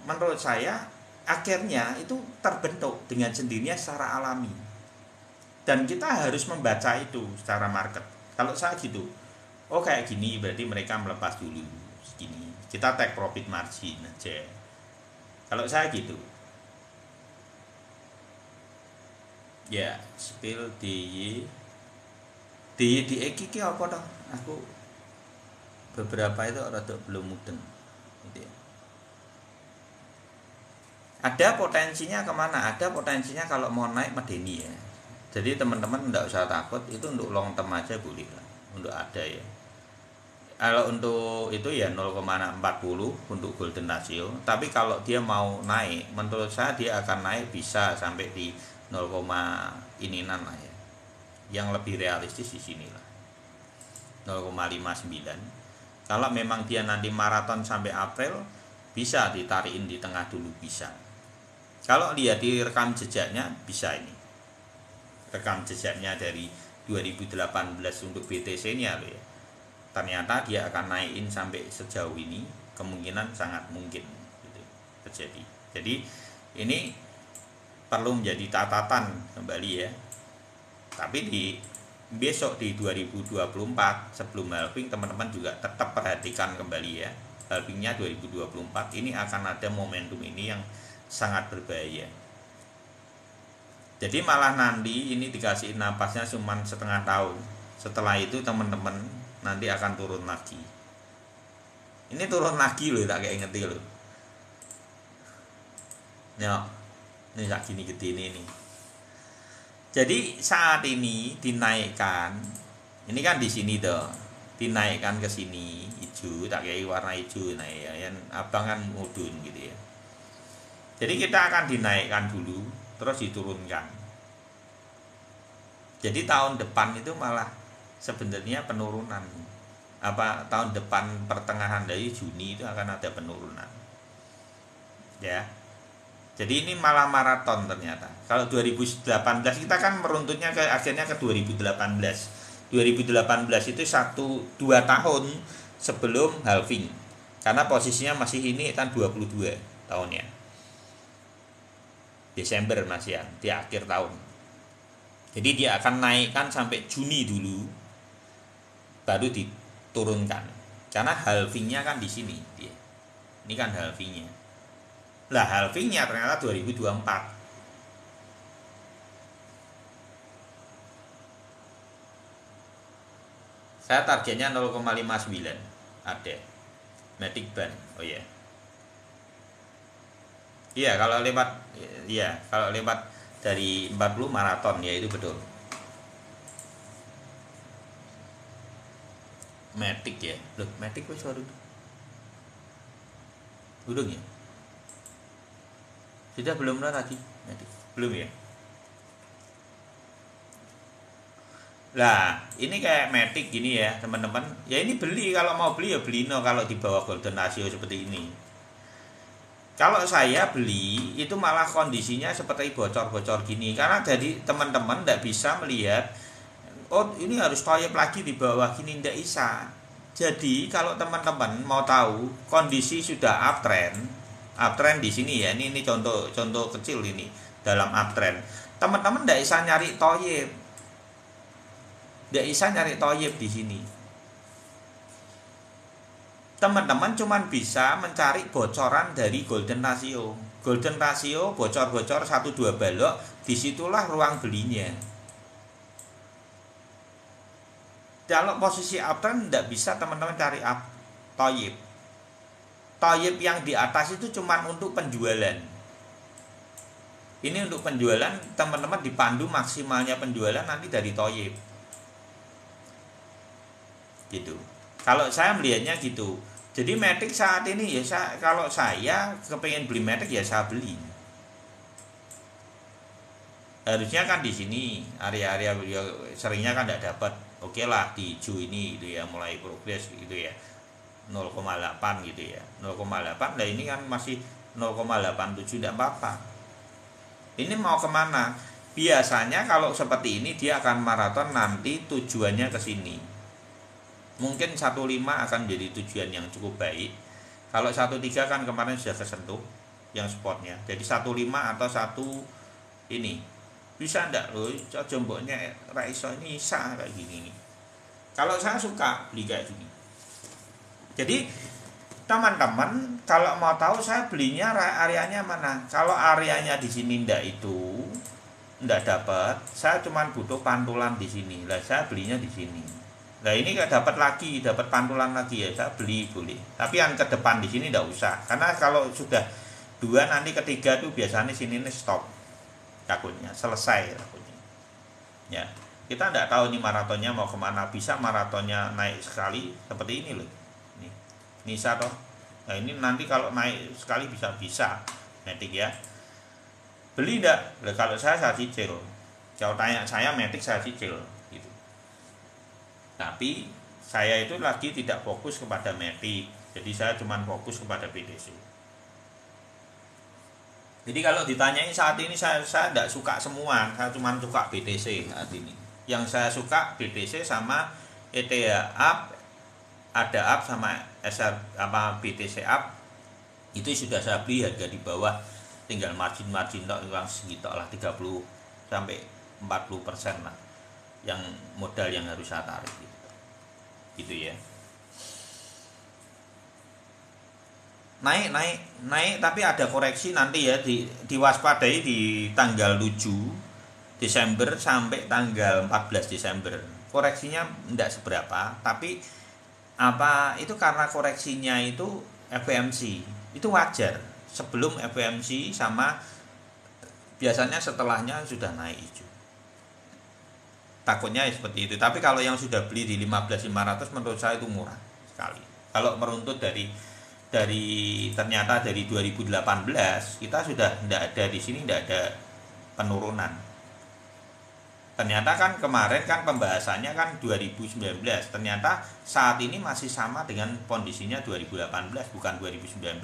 [SPEAKER 1] menurut saya akhirnya itu terbentuk dengan sendirinya secara alami. Dan kita harus membaca itu secara market. Kalau saya gitu, oh kayak gini berarti mereka melepas dulu segini. Kita take profit margin aja. Kalau saya gitu. Ya, spill di iki apa toh? Aku beberapa itu rada belum mudeng. Gitu ya. Ada potensinya kemana? Ada potensinya kalau mau naik medeni ya. Jadi teman-teman tidak usah takut, itu untuk long term aja boleh lah. Untuk ada ya. Kalau untuk itu ya 0,40 untuk golden ratio. Tapi kalau dia mau naik, menurut saya dia akan naik bisa sampai di 0, ininan lah ya. Yang lebih realistis di sini lah. 0,59. Kalau memang dia nanti maraton sampai April, bisa ditarikin di tengah dulu bisa. Kalau lihat di rekam jejaknya bisa ini. Rekam jejaknya dari 2018 untuk BTC-nya loh ya. Ternyata dia akan naikin sampai sejauh ini, kemungkinan sangat mungkin gitu terjadi. Jadi ini perlu menjadi catatan kembali ya. Tapi di besok di 2024 sebelum halving teman-teman juga tetap perhatikan kembali ya. Halvingnya 2024 ini akan ada momentum ini yang sangat berbahaya. Jadi malah nanti ini dikasih napasnya cuma setengah tahun. Setelah itu teman-teman nanti akan turun lagi. Ini turun lagi loh, tak kayak ngerti loh. Ya, ini tak gini gede ini. Jadi saat ini dinaikkan, ini kan di sini tuh, dinaikkan ke sini hijau, tak kayak warna hijau, nah ya, yang abang kan mudun gitu ya. Jadi kita akan dinaikkan dulu, terus diturunkan. Jadi tahun depan itu malah sebenarnya penurunan. Tahun depan pertengahan dari Juni itu akan ada penurunan. Ya. Jadi ini malah maraton ternyata. Kalau 2018 kita kan meruntutnya akhirnya ke 2018. 2018 itu 1-2 tahun sebelum halving. Karena posisinya masih ini kan 22 tahunnya. Desember masih ya, di akhir tahun. Jadi dia akan naikkan sampai Juni dulu, baru diturunkan. Karena halvingnya kan di sini dia. Ini kan halvingnya. Lah halvingnya ternyata 2024. Saya targetnya 0,59 ada. Matic Band. Oh iya. Iya, kalau lewat dari 40 maraton ya itu betul. Matic ya. Loh, Matic wis baru. Udah ya? Sudah belum tadi? Matic. Belum ya? Lah, ini kayak Matic gini ya, teman-teman. Ya ini beli, kalau mau beli ya beli no kalau di bawah golden ratio seperti ini. Kalau saya beli itu malah kondisinya seperti bocor-bocor gini, karena jadi teman-teman tidak bisa melihat oh ini harus toyep lagi di bawah gini, tidak bisa. Jadi kalau teman-teman mau tahu kondisi sudah uptrend di sini ya, ini contoh kecil ini dalam uptrend. Teman-teman tidak bisa nyari toyib, di sini. Teman-teman cuma bisa mencari bocoran dari golden ratio. Golden ratio bocor-bocor 1-2 balok, disitulah ruang belinya. Kalau posisi uptrend tidak bisa teman-teman cari toyib. Toyib yang di atas itu cuma untuk penjualan. Ini untuk penjualan, teman-teman dipandu maksimalnya penjualan nanti dari toyib. Gitu. Kalau saya melihatnya gitu. Jadi Matic saat ini ya kalau saya kepengen beli Matic ya saya beli. Harusnya kan di sini area-area seringnya kan tidak dapat. Oke lah di hijau ini gitu ya, mulai progres gitu ya, 0,8 gitu ya, 0,8. Nah ini kan masih 0,87, tidak apa-apa. Ini mau kemana? Biasanya kalau seperti ini dia akan maraton, nanti tujuannya ke sini. Mungkin 15 akan jadi tujuan yang cukup baik. Kalau 13 kan kemarin sudah kesentuh yang spotnya. Jadi 15 atau 1 ini bisa ndak loh, jomboknya Raiso ini bisa kayak gini nih. Kalau saya suka beli kayak gini. Jadi teman-teman kalau mau tahu saya belinya areanya mana. Kalau areanya di sini ndak dapat, saya cuma butuh pantulan di sini. Lah saya belinya di sini. Nah ini nggak dapat pantulan lagi ya, saya beli boleh. Tapi yang ke depan di sini ndak usah, karena kalau sudah 2 nanti ketiga tuh biasanya sini nih stop. Takutnya selesai takutnya ya. Kita tidak tahu nih maratonnya mau kemana. Bisa maratonnya naik sekali seperti ini loh, ini Nisa toh. Nah ini nanti kalau naik sekali bisa Matic ya. Beli enggak? Nah, kalau saya cicil. Kalau tanya saya Matic saya cicil gitu. Tapi saya itu lagi tidak fokus kepada Matic, jadi saya cuma fokus kepada BTC. Jadi kalau ditanyain saat ini saya tidak suka semua, saya cuma suka BTC saat ini. Yang saya suka BTC sama ETH up, ada up sama SR BTC up. Itu sudah saya beli harga di bawah, tinggal margin tok uang segitu lah, 30 sampai 40% lah yang modal yang harus saya tarik gitu ya. Naik tapi ada koreksi nanti ya, diwaspadai di tanggal 7 Desember sampai tanggal 14 Desember. Koreksinya tidak seberapa, tapi itu karena koreksinya itu FOMC. Itu wajar. Sebelum FOMC sama biasanya setelahnya sudah naik hijau. Takutnya seperti itu. Tapi kalau yang sudah beli di 15.500 menurut saya itu murah sekali. Kalau meruntut ternyata dari 2018 kita sudah tidak ada di sini, tidak ada penurunan. Ternyata kan kemarin kan pembahasannya kan 2019, ternyata saat ini masih sama dengan kondisinya 2018 bukan 2019,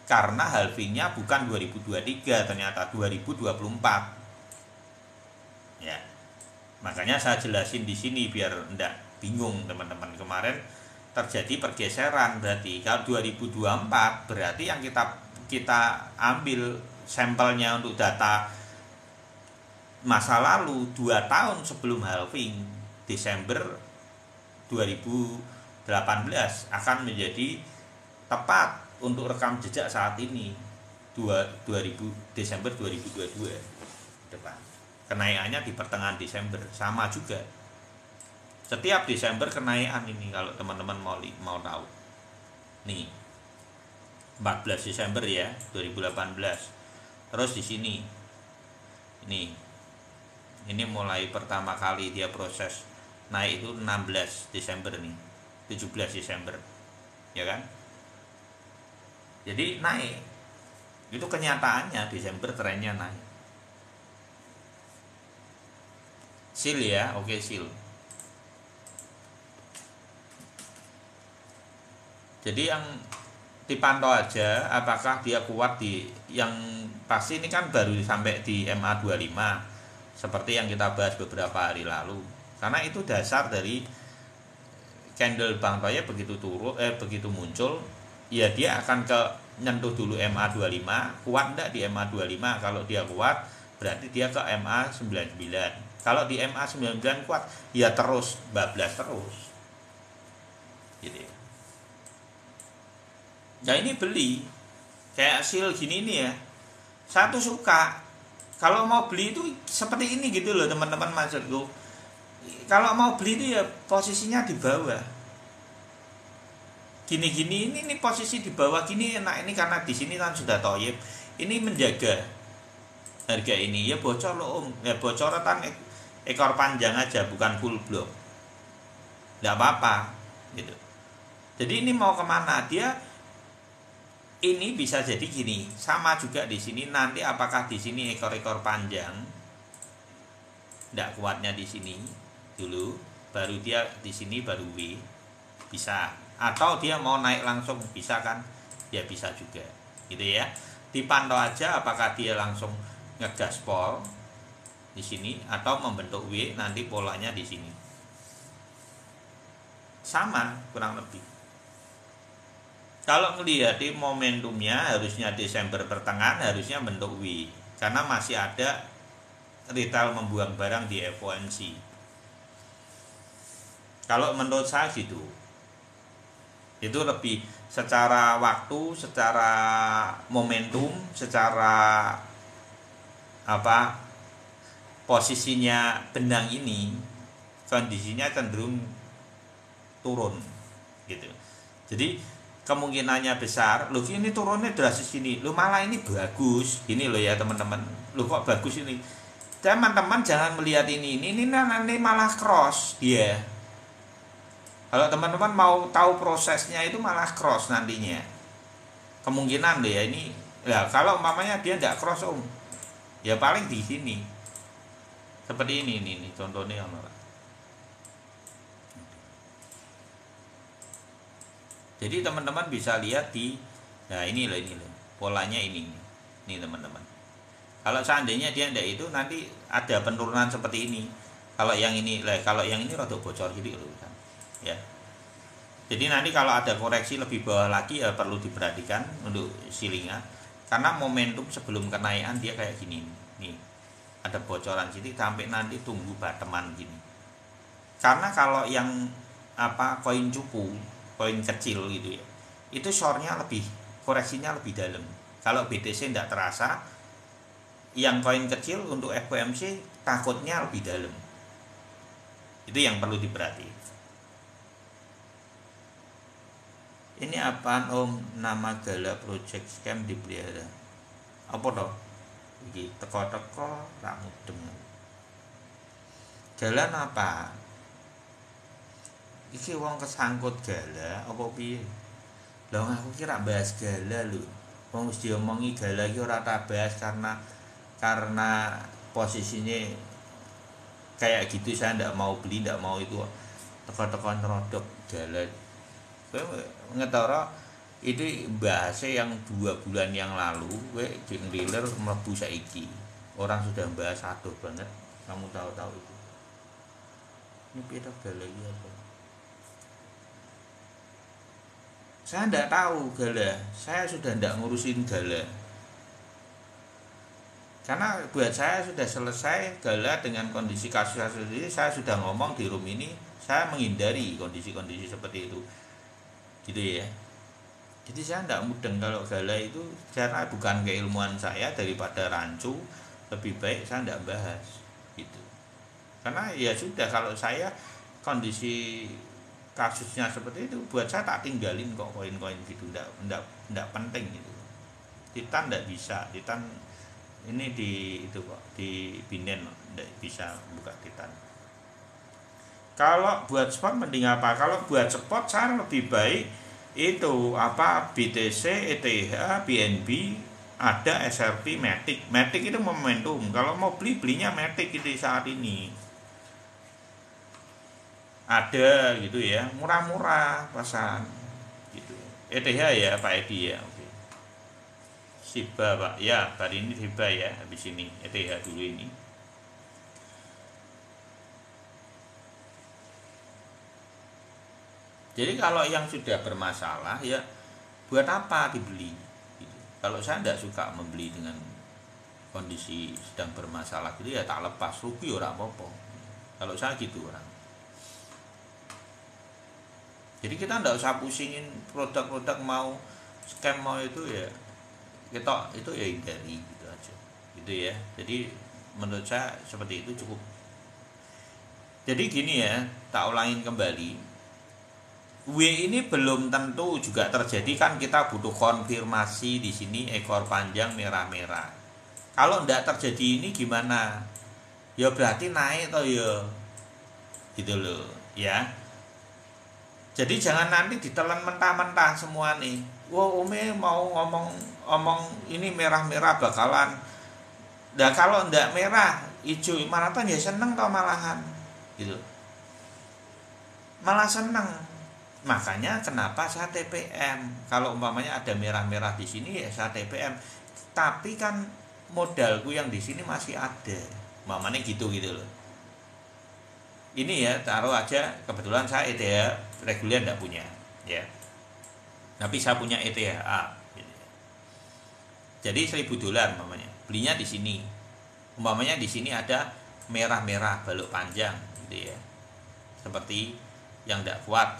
[SPEAKER 1] karena halvingnya bukan 2023, ternyata 2024 ya. Makanya saya jelasin di sini biar tidak bingung teman-teman. Kemarin terjadi pergeseran, berarti kalau 2024 berarti yang kita ambil sampelnya untuk data masa lalu 2 tahun sebelum halving Desember 2018 akan menjadi tepat untuk rekam jejak saat ini 2000 Desember 2022 depan. Kenaikannya di pertengahan Desember sama juga. Setiap Desember kenaikan ini kalau teman-teman mau tahu. Nih. 14 Desember ya, 2018. Terus di sini. Ini mulai pertama kali dia proses naik itu 16 Desember nih. 17 Desember. Ya kan? Jadi naik. Itu kenyataannya Desember trennya naik. Seal ya, oke seal. Jadi yang dipantau aja apakah dia kuat di yang pasti ini kan baru sampai di MA25 seperti yang kita bahas beberapa hari lalu. Karena itu dasar dari candle Bang Toyib begitu begitu muncul, ya dia akan ke nyentuh dulu MA25, kuat enggak di MA25? Kalau dia kuat berarti dia ke MA99. Kalau di MA99 kuat, ya terus bablas terus. Gitu ya. Nah ini beli kayak hasil gini nih ya. Satu suka. Kalau mau beli itu seperti ini gitu loh teman-teman, maksudku. Kalau mau beli itu ya posisinya di bawah. Gini-gini ini posisi di bawah gini enak ini karena di sini kan sudah Toyib. Ini menjaga harga ini ya bocor loh Om. Ya bocoran ekor panjang aja bukan full block. Enggak apa-apa gitu. Jadi ini mau kemana? Dia ini bisa jadi gini, sama juga di sini nanti apakah di sini ekor-ekor panjang enggak kuatnya di sini dulu, baru dia di sini baru W bisa, atau dia mau naik langsung bisa kan? Ya bisa juga, gitu ya. Dipantau aja apakah dia langsung ngegaspol di sini atau membentuk W nanti polanya di sini. Sama kurang lebih. Kalau melihat di momentumnya harusnya Desember pertengahan harusnya bentuk W karena masih ada retail membuang barang di FOMC. Kalau menurut saya gitu. Itu lebih secara waktu, secara momentum, secara posisinya benang ini kondisinya cenderung turun gitu. Jadi kemungkinannya besar, loh ini turunnya drastis ini, loh malah ini bagus, ini loh ya teman-teman, loh kok bagus ini, teman-teman jangan melihat ini nanti malah cross dia. Kalau teman-teman mau tahu prosesnya itu malah cross nantinya, kemungkinan loh ya ini, ya kalau umpamanya dia nggak cross Om, ya paling di sini, seperti ini contohnya Om. Jadi teman-teman bisa lihat nah ini loh polanya ini teman-teman. Kalau seandainya dia tidak itu nanti ada penurunan seperti ini. Kalau yang ini rada bocor jadi ya. Jadi nanti kalau ada koreksi lebih bawah lagi ya perlu diperhatikan untuk silinga karena momentum sebelum kenaikan dia kayak gini nih. Ada bocoran sini sampai nanti tunggu bottoman gini. Karena kalau yang koin cupu, koin kecil gitu ya, itu shortnya koreksinya lebih dalam. Kalau BTC tidak terasa, yang koin kecil untuk FOMC takutnya lebih dalam. Itu yang perlu diperhati. Ini apaan Om? Nama Gala Project Scam dipelihara. Apa toh? Iki teko-teko rak mudeng. Jalan apa? Iki wong kesangkut Gala apa piye? Lah aku kira bahas Gala lho. Wong wis diomongi Gala iki ora tak bahas karena posisinya kayak gitu, saya ndak mau beli, ndak mau itu. Teko-teko nerodok Gala. Kowe ngetara itu bahasnya yang 2 bulan yang lalu kowe dealer mlebu saiki. Orang sudah bahas aduh banget. Kamu tahu-tahu itu. Ini pira Gala iki apa? Saya tidak tahu Gala, saya sudah tidak ngurusin Gala. Karena buat saya sudah selesai Gala dengan kondisi kasus-kasus ini. Saya sudah ngomong di room ini, saya menghindari kondisi-kondisi seperti itu. Gitu ya. Jadi saya tidak mudeng kalau Gala itu karena bukan keilmuan saya, daripada rancu, lebih baik saya tidak bahas gitu. Karena ya sudah, kalau saya kondisi kasusnya seperti itu buat saya tak tinggalin kok koin-koin gitu, enggak penting gitu. Titan enggak bisa, Titan ini di itu kok di Binen enggak bisa buka Titan. Kalau buat spot mending apa? Kalau buat spot saya lebih baik itu BTC, ETH, BNB, ada SRP, Matic itu momentum. Kalau mau belinya Matic itu saat ini. Ada gitu ya, murah-murah pasan gitu. ETH ya Pak Edi ya, oke. Shiba Pak, ya hari ini Shiba ya, habis ini ETH dulu ini. Jadi kalau yang sudah bermasalah ya buat apa dibeli gitu. Kalau saya tidak suka membeli dengan kondisi sedang bermasalah gitu ya tak lepas, rugi ora apa-apa. Kalau saya gitu orang. Jadi kita tidak usah pusingin produk-produk mau scam mau itu ya kita itu ya hindari gitu aja gitu ya. Jadi menurut saya seperti itu cukup. Jadi gini ya, tak ulangin kembali, W ini belum tentu juga terjadi, kan kita butuh konfirmasi di sini ekor panjang merah-merah. Kalau tidak terjadi ini gimana? Ya berarti naik toh ya. Gitu loh, ya. Jadi jangan nanti ditelan mentah-mentah semua nih. Wah, Ome mau ngomong ini merah-merah bakalan. Nah, kalau ndak merah, hijau, maraton ya seneng toh malahan. Gitu. Malah seneng. Makanya kenapa saya TPM. Kalau umpamanya ada merah-merah di sini ya saya TPM. Tapi kan modalku yang di sini masih ada. Umpamanya gitu loh. Ini ya taruh aja kebetulan saya ETH reguler enggak punya, ya. Tapi saya punya ETHA. Jadi $1.000 umpamanya. Belinya di sini. Umpamanya di sini ada merah-merah balok panjang gitu ya. Seperti yang tidak kuat,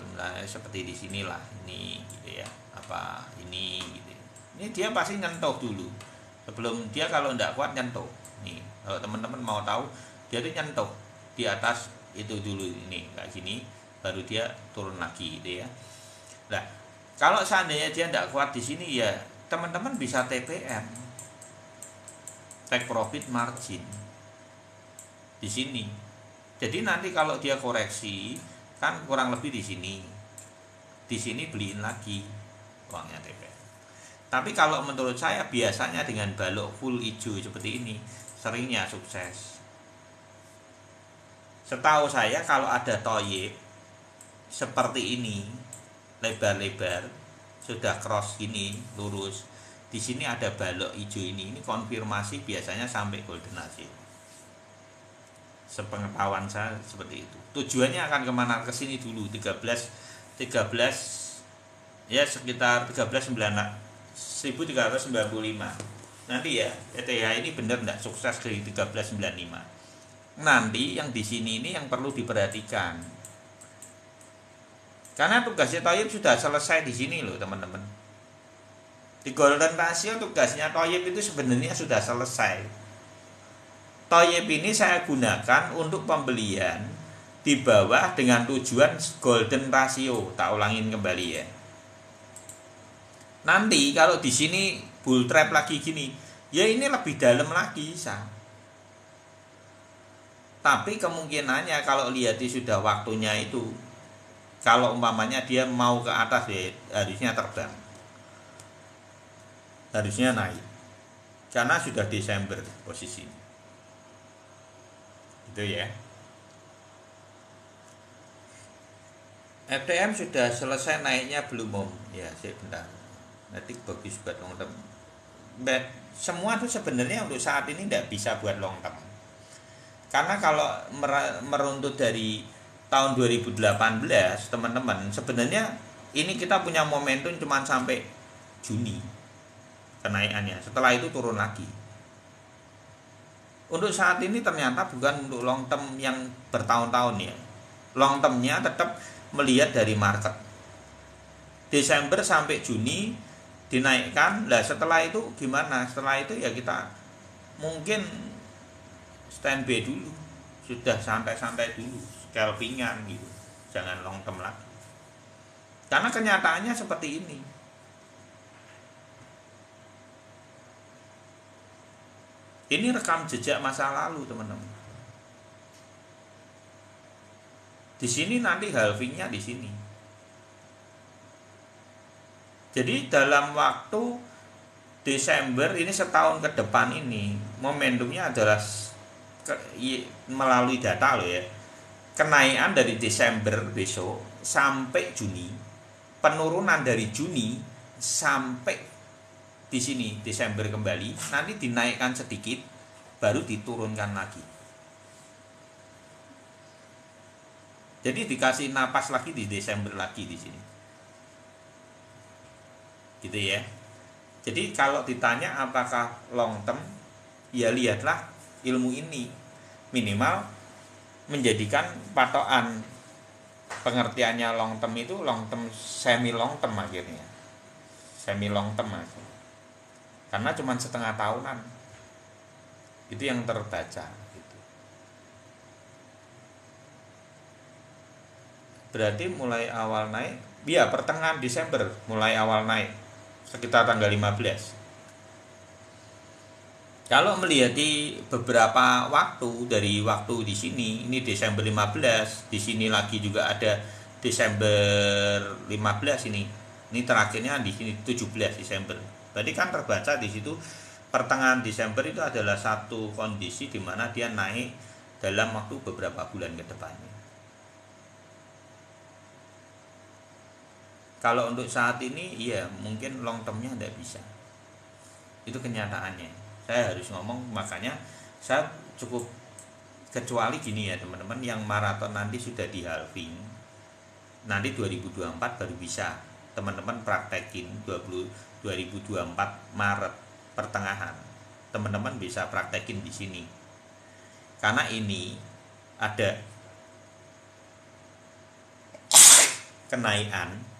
[SPEAKER 1] seperti di sinilah ini gitu ya, apa ini gitu. Ini dia pasti nyentuh dulu sebelum dia, kalau tidak kuat nyentuh nih. Kalau teman-teman mau tahu, dia tuh nyentuh di atas itu dulu, ini kayak gini baru dia turun lagi gitu ya. Nah kalau seandainya dia tidak kuat di sini ya teman-teman bisa TPM, take profit margin di sini. Jadi nanti kalau dia koreksi kan kurang lebih di sini beliin lagi uangnya TPM. Tapi kalau menurut saya biasanya dengan balok full hijau seperti ini seringnya sukses. Setahu saya kalau ada toyib seperti ini lebar-lebar sudah cross gini lurus, di sini ada balok hijau ini konfirmasi biasanya sampai golden hasil. Sepengetahuan saya seperti itu. Tujuannya akan kemana? Ke sini dulu 13 ya, sekitar 13.995. Nanti ya ETH ini benar enggak sukses dari 13.95. Nanti yang di sini ini yang perlu diperhatikan. Karena tugasnya Toyib sudah selesai di sini loh teman-teman. Di golden ratio tugasnya Toyib itu sebenarnya sudah selesai. Toyib ini saya gunakan untuk pembelian di bawah dengan tujuan golden ratio. Tak ulangin kembali ya. Nanti kalau di sini bull trap lagi gini, ya ini lebih dalam lagi bisa. Tapi kemungkinannya kalau lihat sudah waktunya itu, kalau umpamanya dia mau ke atas ya harusnya terbang, harusnya naik, karena sudah Desember posisi itu ya. FTM sudah selesai naiknya belum om? Ya sebentar, nanti bagus buat long term. Semua itu sebenarnya untuk saat ini tidak bisa buat long term, karena kalau meruntut dari tahun 2018 teman-teman, sebenarnya ini kita punya momentum cuma sampai Juni kenaikannya, setelah itu turun lagi. Untuk saat ini ternyata bukan untuk long term yang bertahun-tahun ya. Long termnya tetap melihat dari market. Desember sampai Juni dinaikkan. Lah setelah itu gimana? Setelah itu ya kita mungkin standby dulu. Sudah santai-santai dulu, scalpingan gitu. Jangan long term lagi. Karena kenyataannya seperti ini. Ini rekam jejak masa lalu teman-teman. Di sini nanti halvingnya di sini. Jadi dalam waktu Desember ini setahun ke depan ini momentumnya adalah melalui data loh ya. Kenaikan dari Desember besok sampai Juni, penurunan dari Juni sampai di sini Desember kembali, nanti dinaikkan sedikit baru diturunkan lagi. Jadi dikasih napas lagi di Desember lagi di sini. Gitu ya. Jadi kalau ditanya apakah long term, ya lihatlah ilmu ini. Minimal menjadikan patokan pengertiannya long term itu long term, semi long term akhirnya. Semi long term aja. Karena cuma setengah tahunan. Itu yang terbaca gitu. Berarti mulai awal naik, ya pertengahan Desember mulai awal naik sekitar tanggal 15. Kalau melihat di beberapa waktu dari waktu di sini, ini Desember 15, di sini lagi juga ada Desember 15 ini. Ini terakhirnya di sini 17 Desember. Berarti kan terbaca di situ pertengahan Desember itu adalah satu kondisi di mana dia naik dalam waktu beberapa bulan ke depannya. Kalau untuk saat ini, ya mungkin long termnya tidak bisa. Itu kenyataannya. Saya harus ngomong, makanya saya cukup, kecuali gini ya teman-teman, yang maraton nanti sudah di halving, nanti 2024 baru bisa teman-teman praktekin 2024 Maret pertengahan, teman-teman bisa praktekin di sini. Karena ini ada kenaikan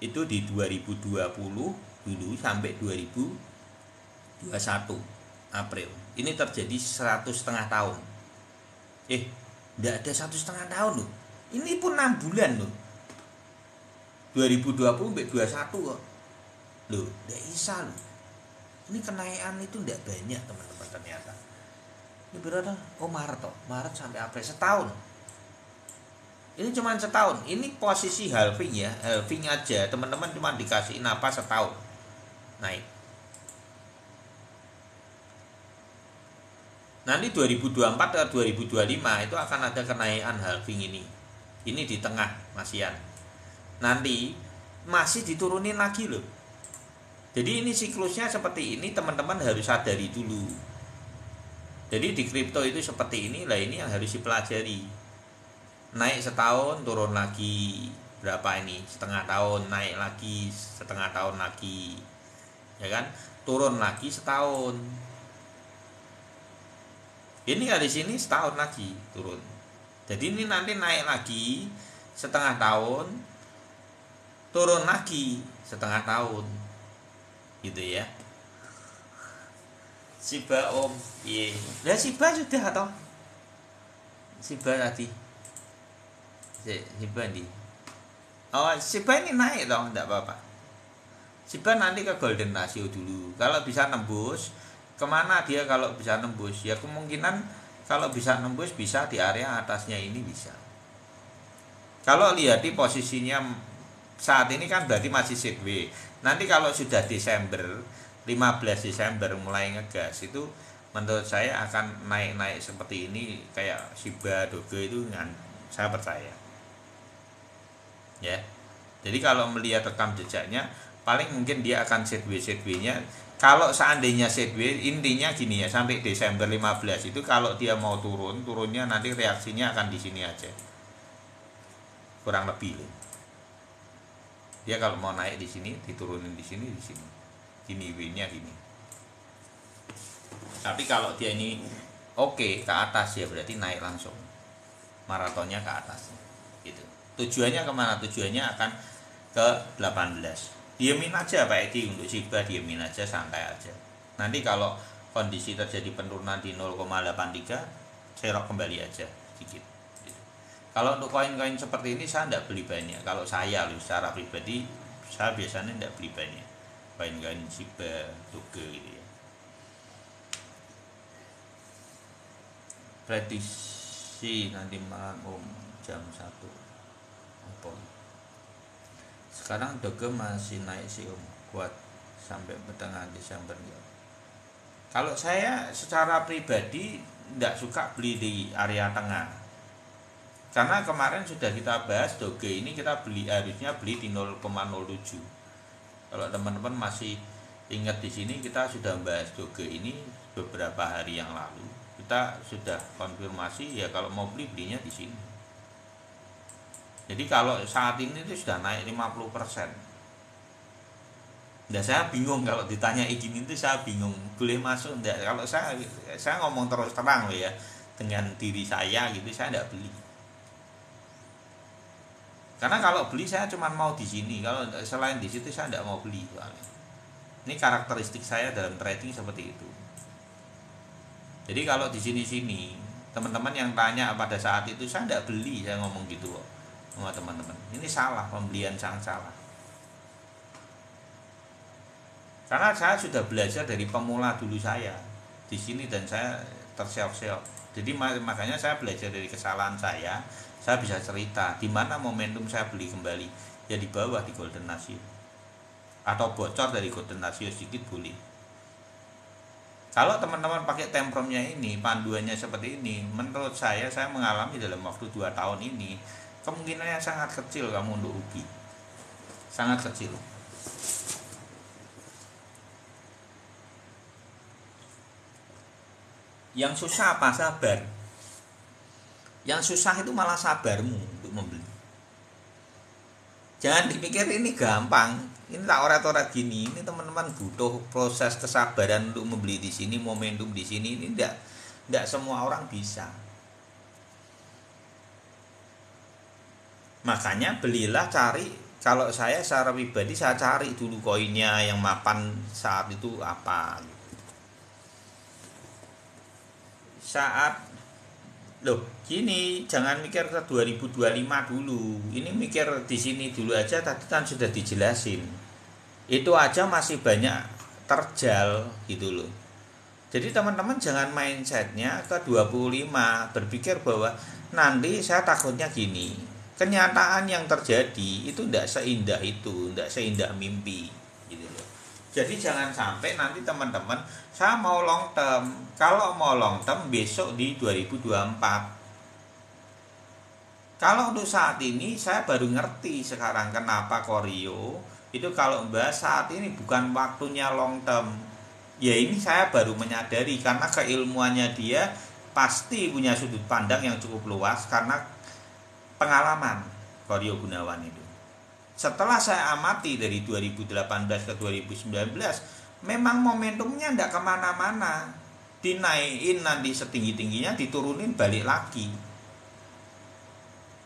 [SPEAKER 1] itu di 2020 dulu sampai 2021 April. Ini terjadi 1,5 tahun. Tidak ada 1,5 tahun loh. Ini pun 6 bulan loh. 2020 sampai 2021 kok. Loh, tidak bisa loh. Ini kenaikan itu tidak banyak teman-teman ternyata. Ini berapa? Maret sampai April, setahun. Ini cuma setahun. Ini posisi halving ya, halving aja. Teman-teman cuma dikasih napas setahun naik. Nanti 2024 ke 2025 itu akan ada kenaikan halving ini. Ini di tengah masian. Nanti masih diturunin lagi loh. Jadi ini siklusnya seperti ini, teman-teman harus sadari dulu. Jadi di kripto itu seperti ini lah, ini yang harus dipelajari. Naik setahun, turun lagi. Berapa ini? Setengah tahun, naik lagi, setengah tahun lagi. Ya kan? Turun lagi setahun. Ini dari sini setahun lagi turun. Jadi ini nanti naik lagi setengah tahun, turun lagi setengah tahun, gitu ya. Shiba om, iya. Lah Shiba sudah atau? Shiba tadi. Shiba nih. Oh Shiba ini naik dong, enggak apa-apa. Shiba nanti ke golden ratio dulu. Kalau bisa nembus, kemana dia kalau bisa nembus? Ya kemungkinan kalau bisa nembus bisa di area atasnya ini bisa. Kalau lihat di posisinya saat ini kan berarti masih sideways. Nanti kalau sudah Desember, 15 Desember mulai ngegas, itu menurut saya akan naik-naik seperti ini kayak Shiba, Doge itu kan saya percaya. Ya. Jadi kalau melihat rekam jejaknya paling mungkin dia akan sideways-nya. Kalau seandainya sideways, intinya gini ya, sampai Desember 15 itu kalau dia mau turunnya nanti reaksinya akan di sini aja. Kurang lebih loh. Dia kalau mau naik di sini, diturunin di sini, di sini. Gini W-nya gini. Tapi kalau dia ini oke ke atas ya berarti naik langsung. Maratonnya ke atas. Gitu. Tujuannya kemana? Tujuannya akan ke 18. Diamin aja Pak Edi, untuk Shiba diamin aja, santai aja. Nanti kalau kondisi terjadi penurunan di 0,83, serok kembali aja sedikit. Gitu. Kalau untuk koin-koin seperti ini saya tidak beli banyak. Kalau saya secara pribadi, saya biasanya tidak beli banyak koin-koin Shiba, Doge gitu ya. Prediksi nanti malam jam 1 apa? Sekarang Doge masih naik sih om, kuat sampai pertengahan Desember ya. Kalau saya secara pribadi tidak suka beli di area tengah, karena kemarin sudah kita bahas Doge ini kita beli harusnya beli di 0,07. Kalau teman-teman masih ingat di sini kita sudah bahas Doge ini beberapa hari yang lalu. Kita sudah konfirmasi ya kalau mau belinya di sini. Jadi kalau saat ini itu sudah naik 50%. Nah, saya bingung kalau ditanya izin itu, saya bingung boleh masuk enggak. Kalau saya ngomong terus terang loh ya, dengan diri saya gitu, saya enggak beli. Karena kalau beli saya cuma mau di sini, kalau selain di situ saya enggak mau beli. Ini karakteristik saya dalam trading seperti itu. Jadi kalau di sini-sini teman-teman yang tanya pada saat itu, saya enggak beli, saya ngomong gitu kok sama teman-teman. Ini salah, pembelian sangat salah. Karena saya sudah belajar dari pemula dulu saya di sini dan saya terseok-seok. Jadi makanya saya belajar dari kesalahan saya bisa cerita di mana momentum saya beli kembali. Ya di bawah di Golden Ratio. Atau bocor dari Golden Ratio sedikit boleh. Kalau teman-teman pakai time frame-nya ini, panduannya seperti ini, menurut saya mengalami dalam waktu 2 tahun ini, kemungkinannya sangat kecil kamu untuk rugi. Sangat kecil. Yang susah apa? Sabar. Yang susah itu malah sabarmu untuk membeli. Jangan dipikir ini gampang. Ini tak orat-orat gini. Ini teman-teman butuh proses kesabaran untuk membeli di sini, momentum di sini. Ini enggak semua orang bisa. Makanya belilah, cari. Kalau saya secara pribadi saya cari dulu koinnya yang mapan saat itu apa. Saat gini, jangan mikir ke 2025 dulu. Ini mikir di sini dulu aja, tadi kan sudah dijelasin. Itu aja masih banyak terjal gitu loh. Jadi teman-teman jangan mindsetnya ke 25, berpikir bahwa nanti saya takutnya gini. Kenyataan yang terjadi itu tidak seindah itu, tidak seindah mimpi gitu loh. Jadi jangan sampai nanti teman-teman, saya mau long term. Kalau mau long term besok di 2024. Kalau untuk saat ini saya baru ngerti sekarang kenapa Koryo itu kalau bahas saat ini bukan waktunya long term. Ya ini saya baru menyadari karena keilmuannya dia pasti punya sudut pandang yang cukup luas karena pengalaman Koryo Gunawan itu. Setelah saya amati dari 2018 ke 2019, memang momentumnya tidak kemana-mana. Dinaikin nanti setinggi-tingginya, diturunin balik lagi.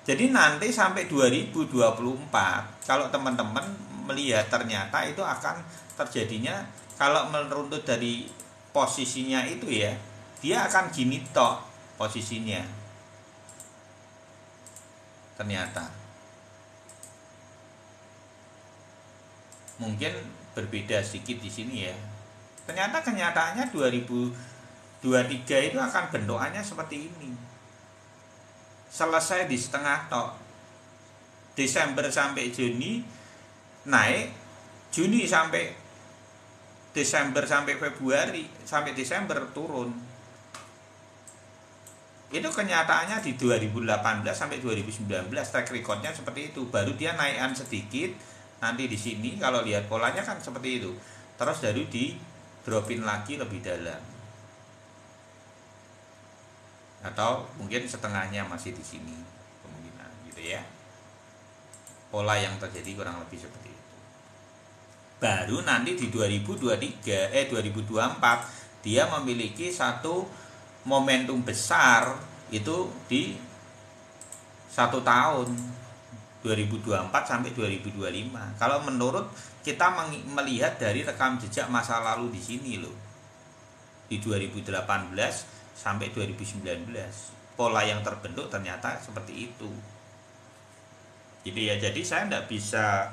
[SPEAKER 1] Jadi nanti sampai 2024, kalau teman-teman melihat ternyata itu akan terjadinya, kalau meruntut dari posisinya itu ya, dia akan gini tok posisinya. Ternyata mungkin berbeda sedikit di sini ya. Ternyata kenyataannya 2023 itu akan bentukannya seperti ini. Selesai di setengah tok. Desember sampai Juni naik, Juni sampai Desember sampai Februari, sampai Desember turun. Itu kenyataannya di 2018 sampai 2019 track recordnya seperti itu. Baru dia naikan sedikit. Nanti di sini kalau lihat polanya kan seperti itu. Terus baru di dropin lagi lebih dalam. Atau mungkin setengahnya masih di sini kemungkinan gitu ya. Pola yang terjadi kurang lebih seperti itu. Baru nanti di 2024 dia memiliki satu momentum besar itu di 1 tahun 2024 sampai 2025. Kalau menurut kita melihat dari rekam jejak masa lalu di sini loh. Di 2018 sampai 2019. Pola yang terbentuk ternyata seperti itu. Jadi ya, jadi saya tidak bisa,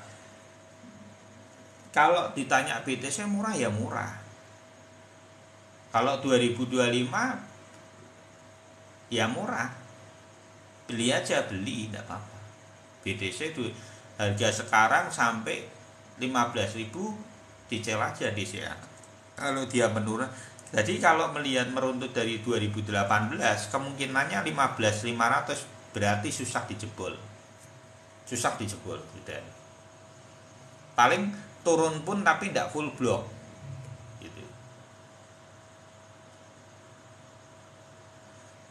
[SPEAKER 1] kalau ditanya BTC murah ya murah. Kalau 2025 ya murah. Beli aja, beli tidak apa-apa. BTC itu harga sekarang sampai 15.000 dicel aja DCA. Kalau dia menurun, jadi kalau melihat meruntut dari 2018 kemungkinannya 15.500 berarti susah dijebol. Susah dijebol gitu. Paling turun pun tapi tidak full block gitu.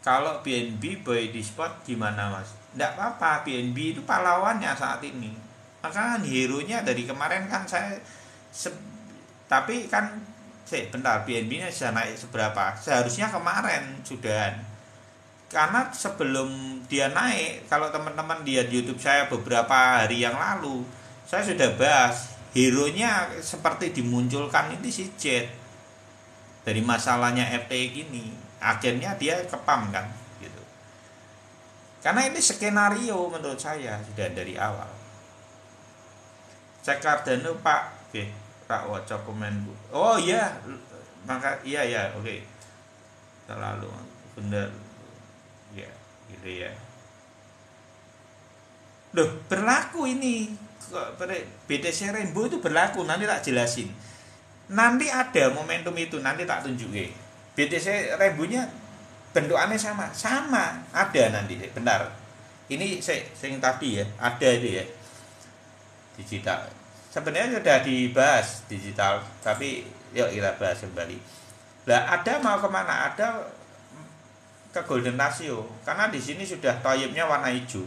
[SPEAKER 1] Kalau BNB buy di spot gimana Mas? Tidak apa-apa, BNB itu pahlawannya saat ini. Maka hero-nya dari kemarin kan tapi kan bentar, BNB-nya sudah naik seberapa? Seharusnya kemarin sudah. Karena sebelum dia naik, kalau teman-teman lihat YouTube saya beberapa hari yang lalu, saya sudah bahas hero-nya seperti dimunculkan ini si Jet. Dari masalahnya FT gini, akhirnya dia kepam kan gitu. Karena ini skenario menurut saya sudah dari awal. Cek Cardano Pak, oke, Pak Waco komen. Oh iya, maka iya oke. Terlalu benar. Ya, gitu ya. Loh, berlaku ini. BTC Rainbow itu berlaku, nanti tak jelasin. Nanti ada momentum itu, nanti tak tunjukin. BTC Rainbow-nya bentukannya sama, ada nanti. Bentar. Ini sing tadi ya, ada itu ya. Digital. Sebenarnya sudah dibahas digital, tapi yuk kita bahas kembali. Lah, ada mau kemana? Ada ke Golden Ratio, karena di sini sudah toyibnya warna hijau.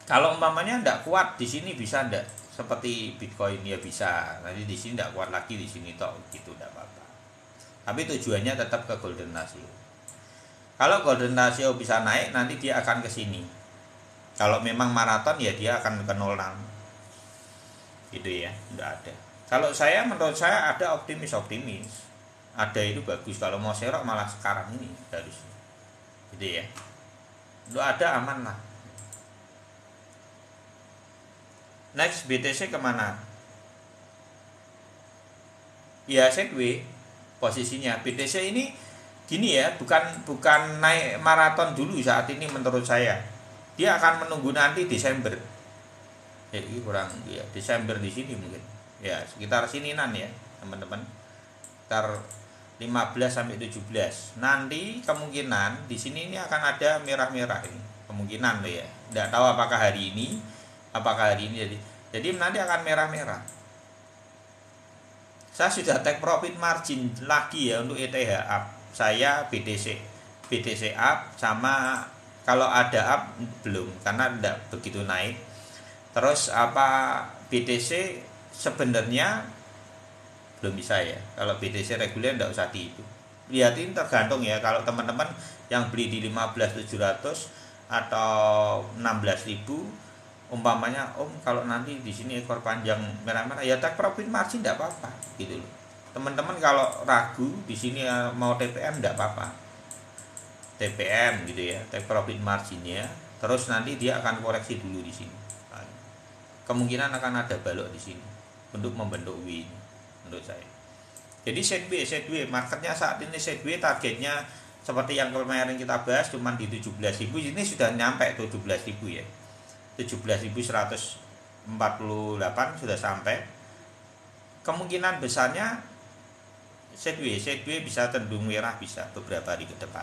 [SPEAKER 1] Kalau umpamanya tidak kuat di sini bisa ndak seperti Bitcoin ya bisa. Nanti di sini tidak kuat lagi di sini toh gitu tidak apa-apa. Tapi tujuannya tetap ke Golden Ratio. Kalau Golden Ratio bisa naik nanti dia akan ke sini. Kalau memang maraton ya dia akan ke 06. Gitu ya, tidak ada. Kalau menurut saya ada optimis. Ada itu bagus, kalau mau serok malah sekarang ini harus gitu ya. Lu ada aman lah. Next BTC kemana? Ya sideways posisinya. BTC ini gini ya, bukan naik maraton dulu saat ini menurut saya. Dia akan menunggu nanti Desember. Ini kurang ya, Desember di sini mungkin. Ya, sekitar sininan ya, teman-teman. Sekitar 15 sampai 17. Nanti kemungkinan di sini ini akan ada merah-merah ini. Kemungkinan loh ya. Enggak tahu apakah hari ini jadi nanti akan merah-merah. Saya sudah take profit margin lagi ya untuk ETH up. Saya BTC up sama kalau ada up belum karena enggak begitu naik. Terus BTC sebenarnya belum bisa ya. Kalau BTC reguler enggak usah itu. Lihatin tergantung ya, kalau teman-teman yang beli di 15.700 atau 16.000 umpamanya kalau nanti di sini ekor panjang merah-merah ya take profit margin enggak apa-apa gitu loh. Teman-teman kalau ragu di sini mau TPM enggak apa-apa. TPM gitu ya, take profit marginnya, terus nanti dia akan koreksi dulu di sini. Kemungkinan akan ada balok di sini untuk membentuk W ini menurut saya. Jadi sideways marketnya saat ini sideways, targetnya seperti yang kemarin kita bahas cuma di 17.000, ini sudah nyampe 17.000 ya. 17.148 sudah sampai. Kemungkinan besarnya sideways bisa tendung merah bisa beberapa hari ke depan.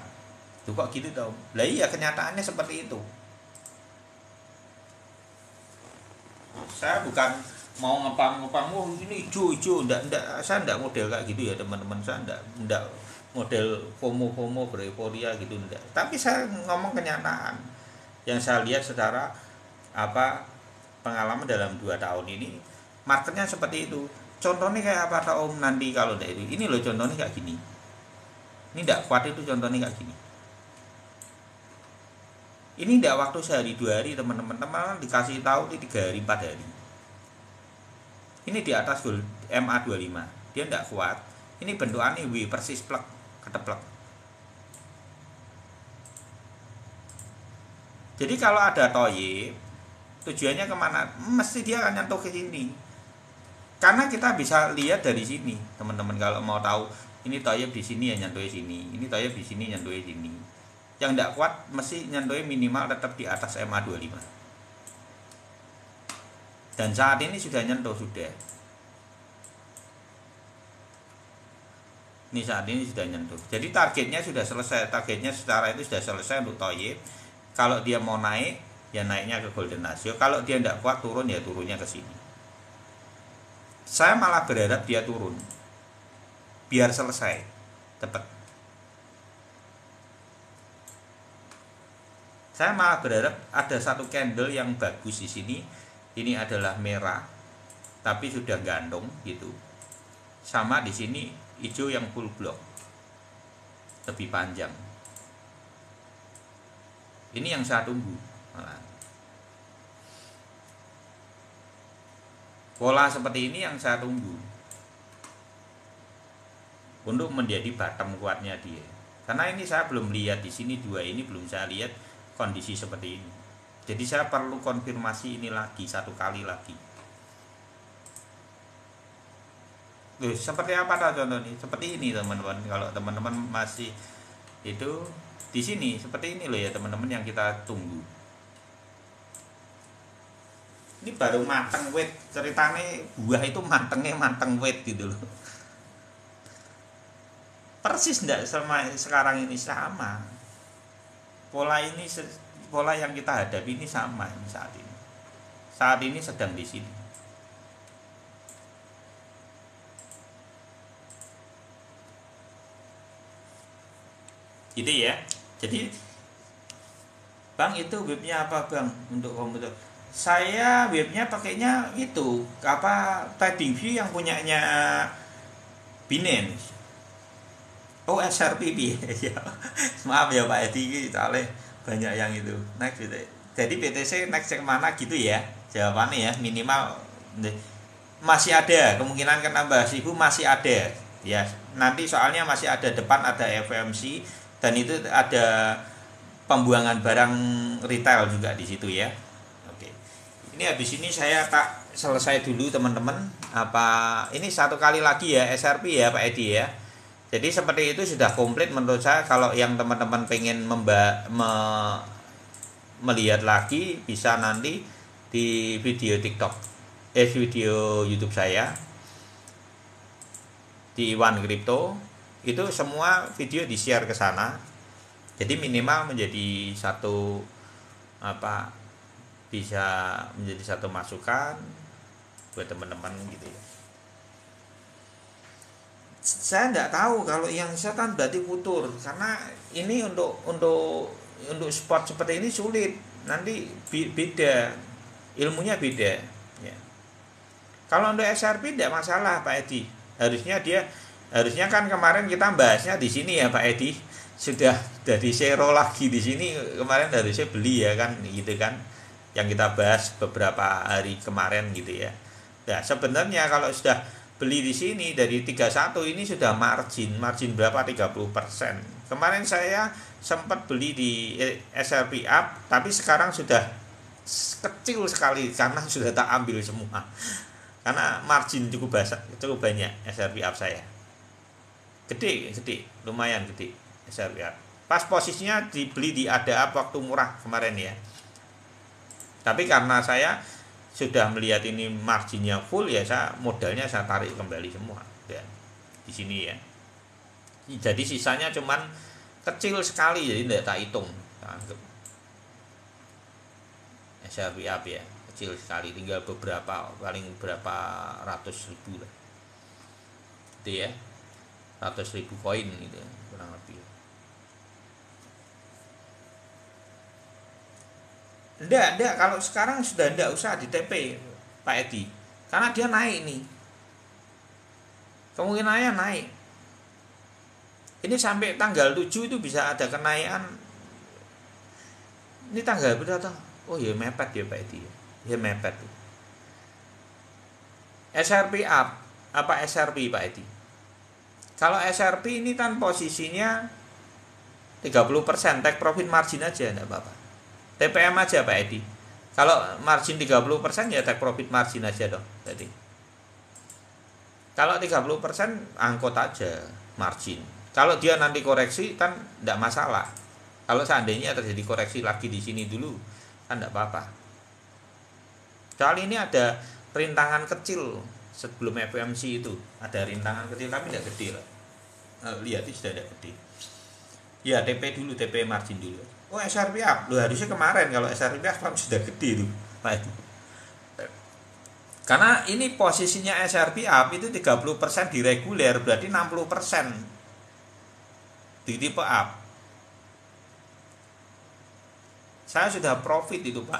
[SPEAKER 1] Tuh kok gitu tau? Lah iya kenyataannya seperti itu. Saya bukan mau ngepang ini hijau enggak, saya enggak model kayak gitu ya teman-teman. Saya enggak model FOMO bereporia gitu enggak. Tapi saya ngomong kenyataan yang saya lihat secara pengalaman dalam 2 tahun ini, marketnya seperti itu. Contohnya kayak apa Om nanti kalau enggak itu. Ini loh contohnya kayak gini. Ini enggak kuat itu contohnya kayak gini. Ini enggak waktu sehari 2 hari teman-teman dikasih tahu di 3 hari 4 hari. Ini di atas MA25. Dia enggak kuat. Ini bentukannya W persis plek, keteplek. Jadi kalau ada toyib, tujuannya kemana? Mesti dia akan nyentuh ke sini. Karena kita bisa lihat dari sini, teman-teman kalau mau tahu ini toyib di sini ya nyentuh sini, ini toyib di sini nyentuh sini. Yang tidak kuat mesti nyentuh minimal tetap di atas MA25. Dan saat ini sudah nyentuh sudah. Ini saat ini sudah nyentuh. Jadi targetnya sudah selesai. Targetnya secara itu sudah selesai untuk toyib. Kalau dia mau naik, ya naiknya ke Golden Ratio. Kalau dia tidak kuat turun, ya turunnya ke sini. Saya malah berharap dia turun, biar selesai, cepat. Saya malah berharap ada satu candle yang bagus di sini. Ini adalah merah, tapi sudah gandong gitu. Sama di sini hijau yang full block, lebih panjang. Ini yang saya tunggu. Pola seperti ini yang saya tunggu untuk menjadi bottom kuatnya dia. Karena ini saya belum lihat di sini dua ini belum saya lihat kondisi seperti ini. Jadi saya perlu konfirmasi ini lagi satu kali lagi. Loh, seperti apa contohnya? Seperti ini teman-teman. Kalau teman-teman masih itu di sini seperti ini loh ya teman-teman yang kita tunggu. Ini baru mateng wet, ceritanya buah itu mateng wet gitu loh. Persis enggak sama sekarang ini sama. Pola yang kita hadapi ini sama ini saat ini. Saat ini sedang di sini. Gitu ya. Jadi Bang itu webnya apa Bang untuk komputer? Saya webnya pakainya itu apa TradingView yang punyanya Binance. Oh SRP ya. Maaf ya Pak Edi, soalnya banyak yang itu. Next gitu. Jadi BTC next kemana gitu ya? Jawabannya ya minimal masih ada kemungkinan kena bahas ibu masih ada ya. Nanti soalnya masih ada depan ada FMC dan itu ada pembuangan barang retail juga di situ ya. Oke. Ini habis ini saya tak selesai dulu teman-teman. Apa ini satu kali lagi ya SRP ya Pak Edi ya. Jadi seperti itu sudah komplit menurut saya. Kalau yang teman-teman pengen melihat lagi bisa nanti di video TikTok, video YouTube saya di Iwan Crypto itu semua video di share ke sana. Jadi minimal menjadi satu apa bisa menjadi satu masukan buat teman-teman gitu ya. Saya tidak tahu kalau yang saya kan berarti futur karena ini untuk sport seperti ini sulit nanti beda ilmunya beda ya. Kalau untuk SRP tidak masalah Pak Edi, harusnya kan kemarin kita bahasnya di sini ya Pak Edi sudah dari zero lagi di sini kemarin harusnya beli ya kan gitu kan yang kita bahas beberapa hari kemarin gitu ya. Nah sebenarnya kalau sudah beli di sini dari 31 ini sudah margin berapa 30%. Kemarin saya sempat beli di SRP up tapi sekarang sudah kecil sekali karena sudah tak ambil semua. Karena margin cukup banyak SRP up saya. Gede, lumayan gede SRP up. Pas posisinya dibeli di ada up waktu murah kemarin ya. Tapi karena saya sudah melihat ini marginnya full ya modalnya saya tarik kembali semua dan di sini ya. Jadi sisanya cuman kecil sekali jadi tidak tak hitung. SRP up ya kecil sekali tinggal paling berapa ratus ribu lah. Itu ya 100.000 koin gitu kurang lebih. Enggak, kalau sekarang sudah enggak usah di TP Pak Edi. Karena dia naik nih. Kemungkinannya naik. Ini sampai tanggal 7 itu bisa ada kenaikan. Ini tanggal berapa? Oh ya mepet ya Pak Edi. Ya mepet. SRP up. Apa SRP Pak Edi? Kalau SRP ini kan posisinya 30% take profit margin aja enggak apa-apa. TPM aja Pak Edi. Kalau margin 30% ya take profit margin aja dong. Jadi kalau 30% angkut aja margin. Kalau dia nanti koreksi kan tidak masalah. Kalau seandainya terjadi koreksi lagi di sini dulu kan tidak apa-apa. Kali ini ada rintangan kecil sebelum FOMC itu ada rintangan kecil tapi tidak gede lah. Lihat ini sudah tidak gede. Ya TP dulu, TP margin dulu. Oh SRP up, loh harusnya kemarin kalau SRP up kan sudah gede tuh. Karena ini posisinya SRP up itu 30% di reguler berarti 60% di tipe up. Saya sudah profit itu Pak.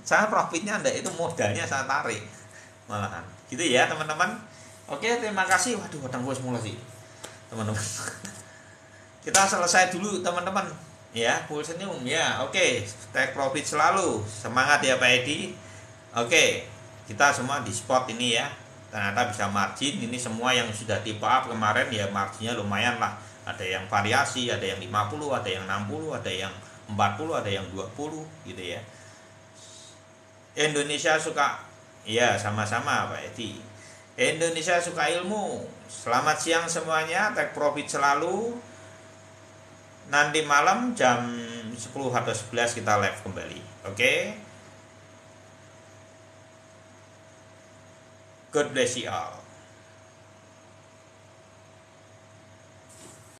[SPEAKER 1] Saya profitnya enggak, itu modalnya saya tarik malahan. Gitu ya teman-teman. Oke, terima kasih. Waduh, kadang gue semula sih teman-teman. Kita selesai dulu teman-teman. Ya, full senyum ya. Oke, take profit selalu. Semangat ya Pak Edi. Oke, kita semua di spot ini ya. Ternyata bisa margin. Ini semua yang sudah tipe up kemarin ya, marginnya lumayan lah. Ada yang variasi, ada yang 50, ada yang 60, ada yang 40, ada yang 20 gitu ya. Indonesia suka, ya sama-sama Pak Edi. Indonesia suka ilmu. Selamat siang semuanya, take profit selalu. Nanti malam jam 10 atau 11 kita live kembali. Oke. God bless you all.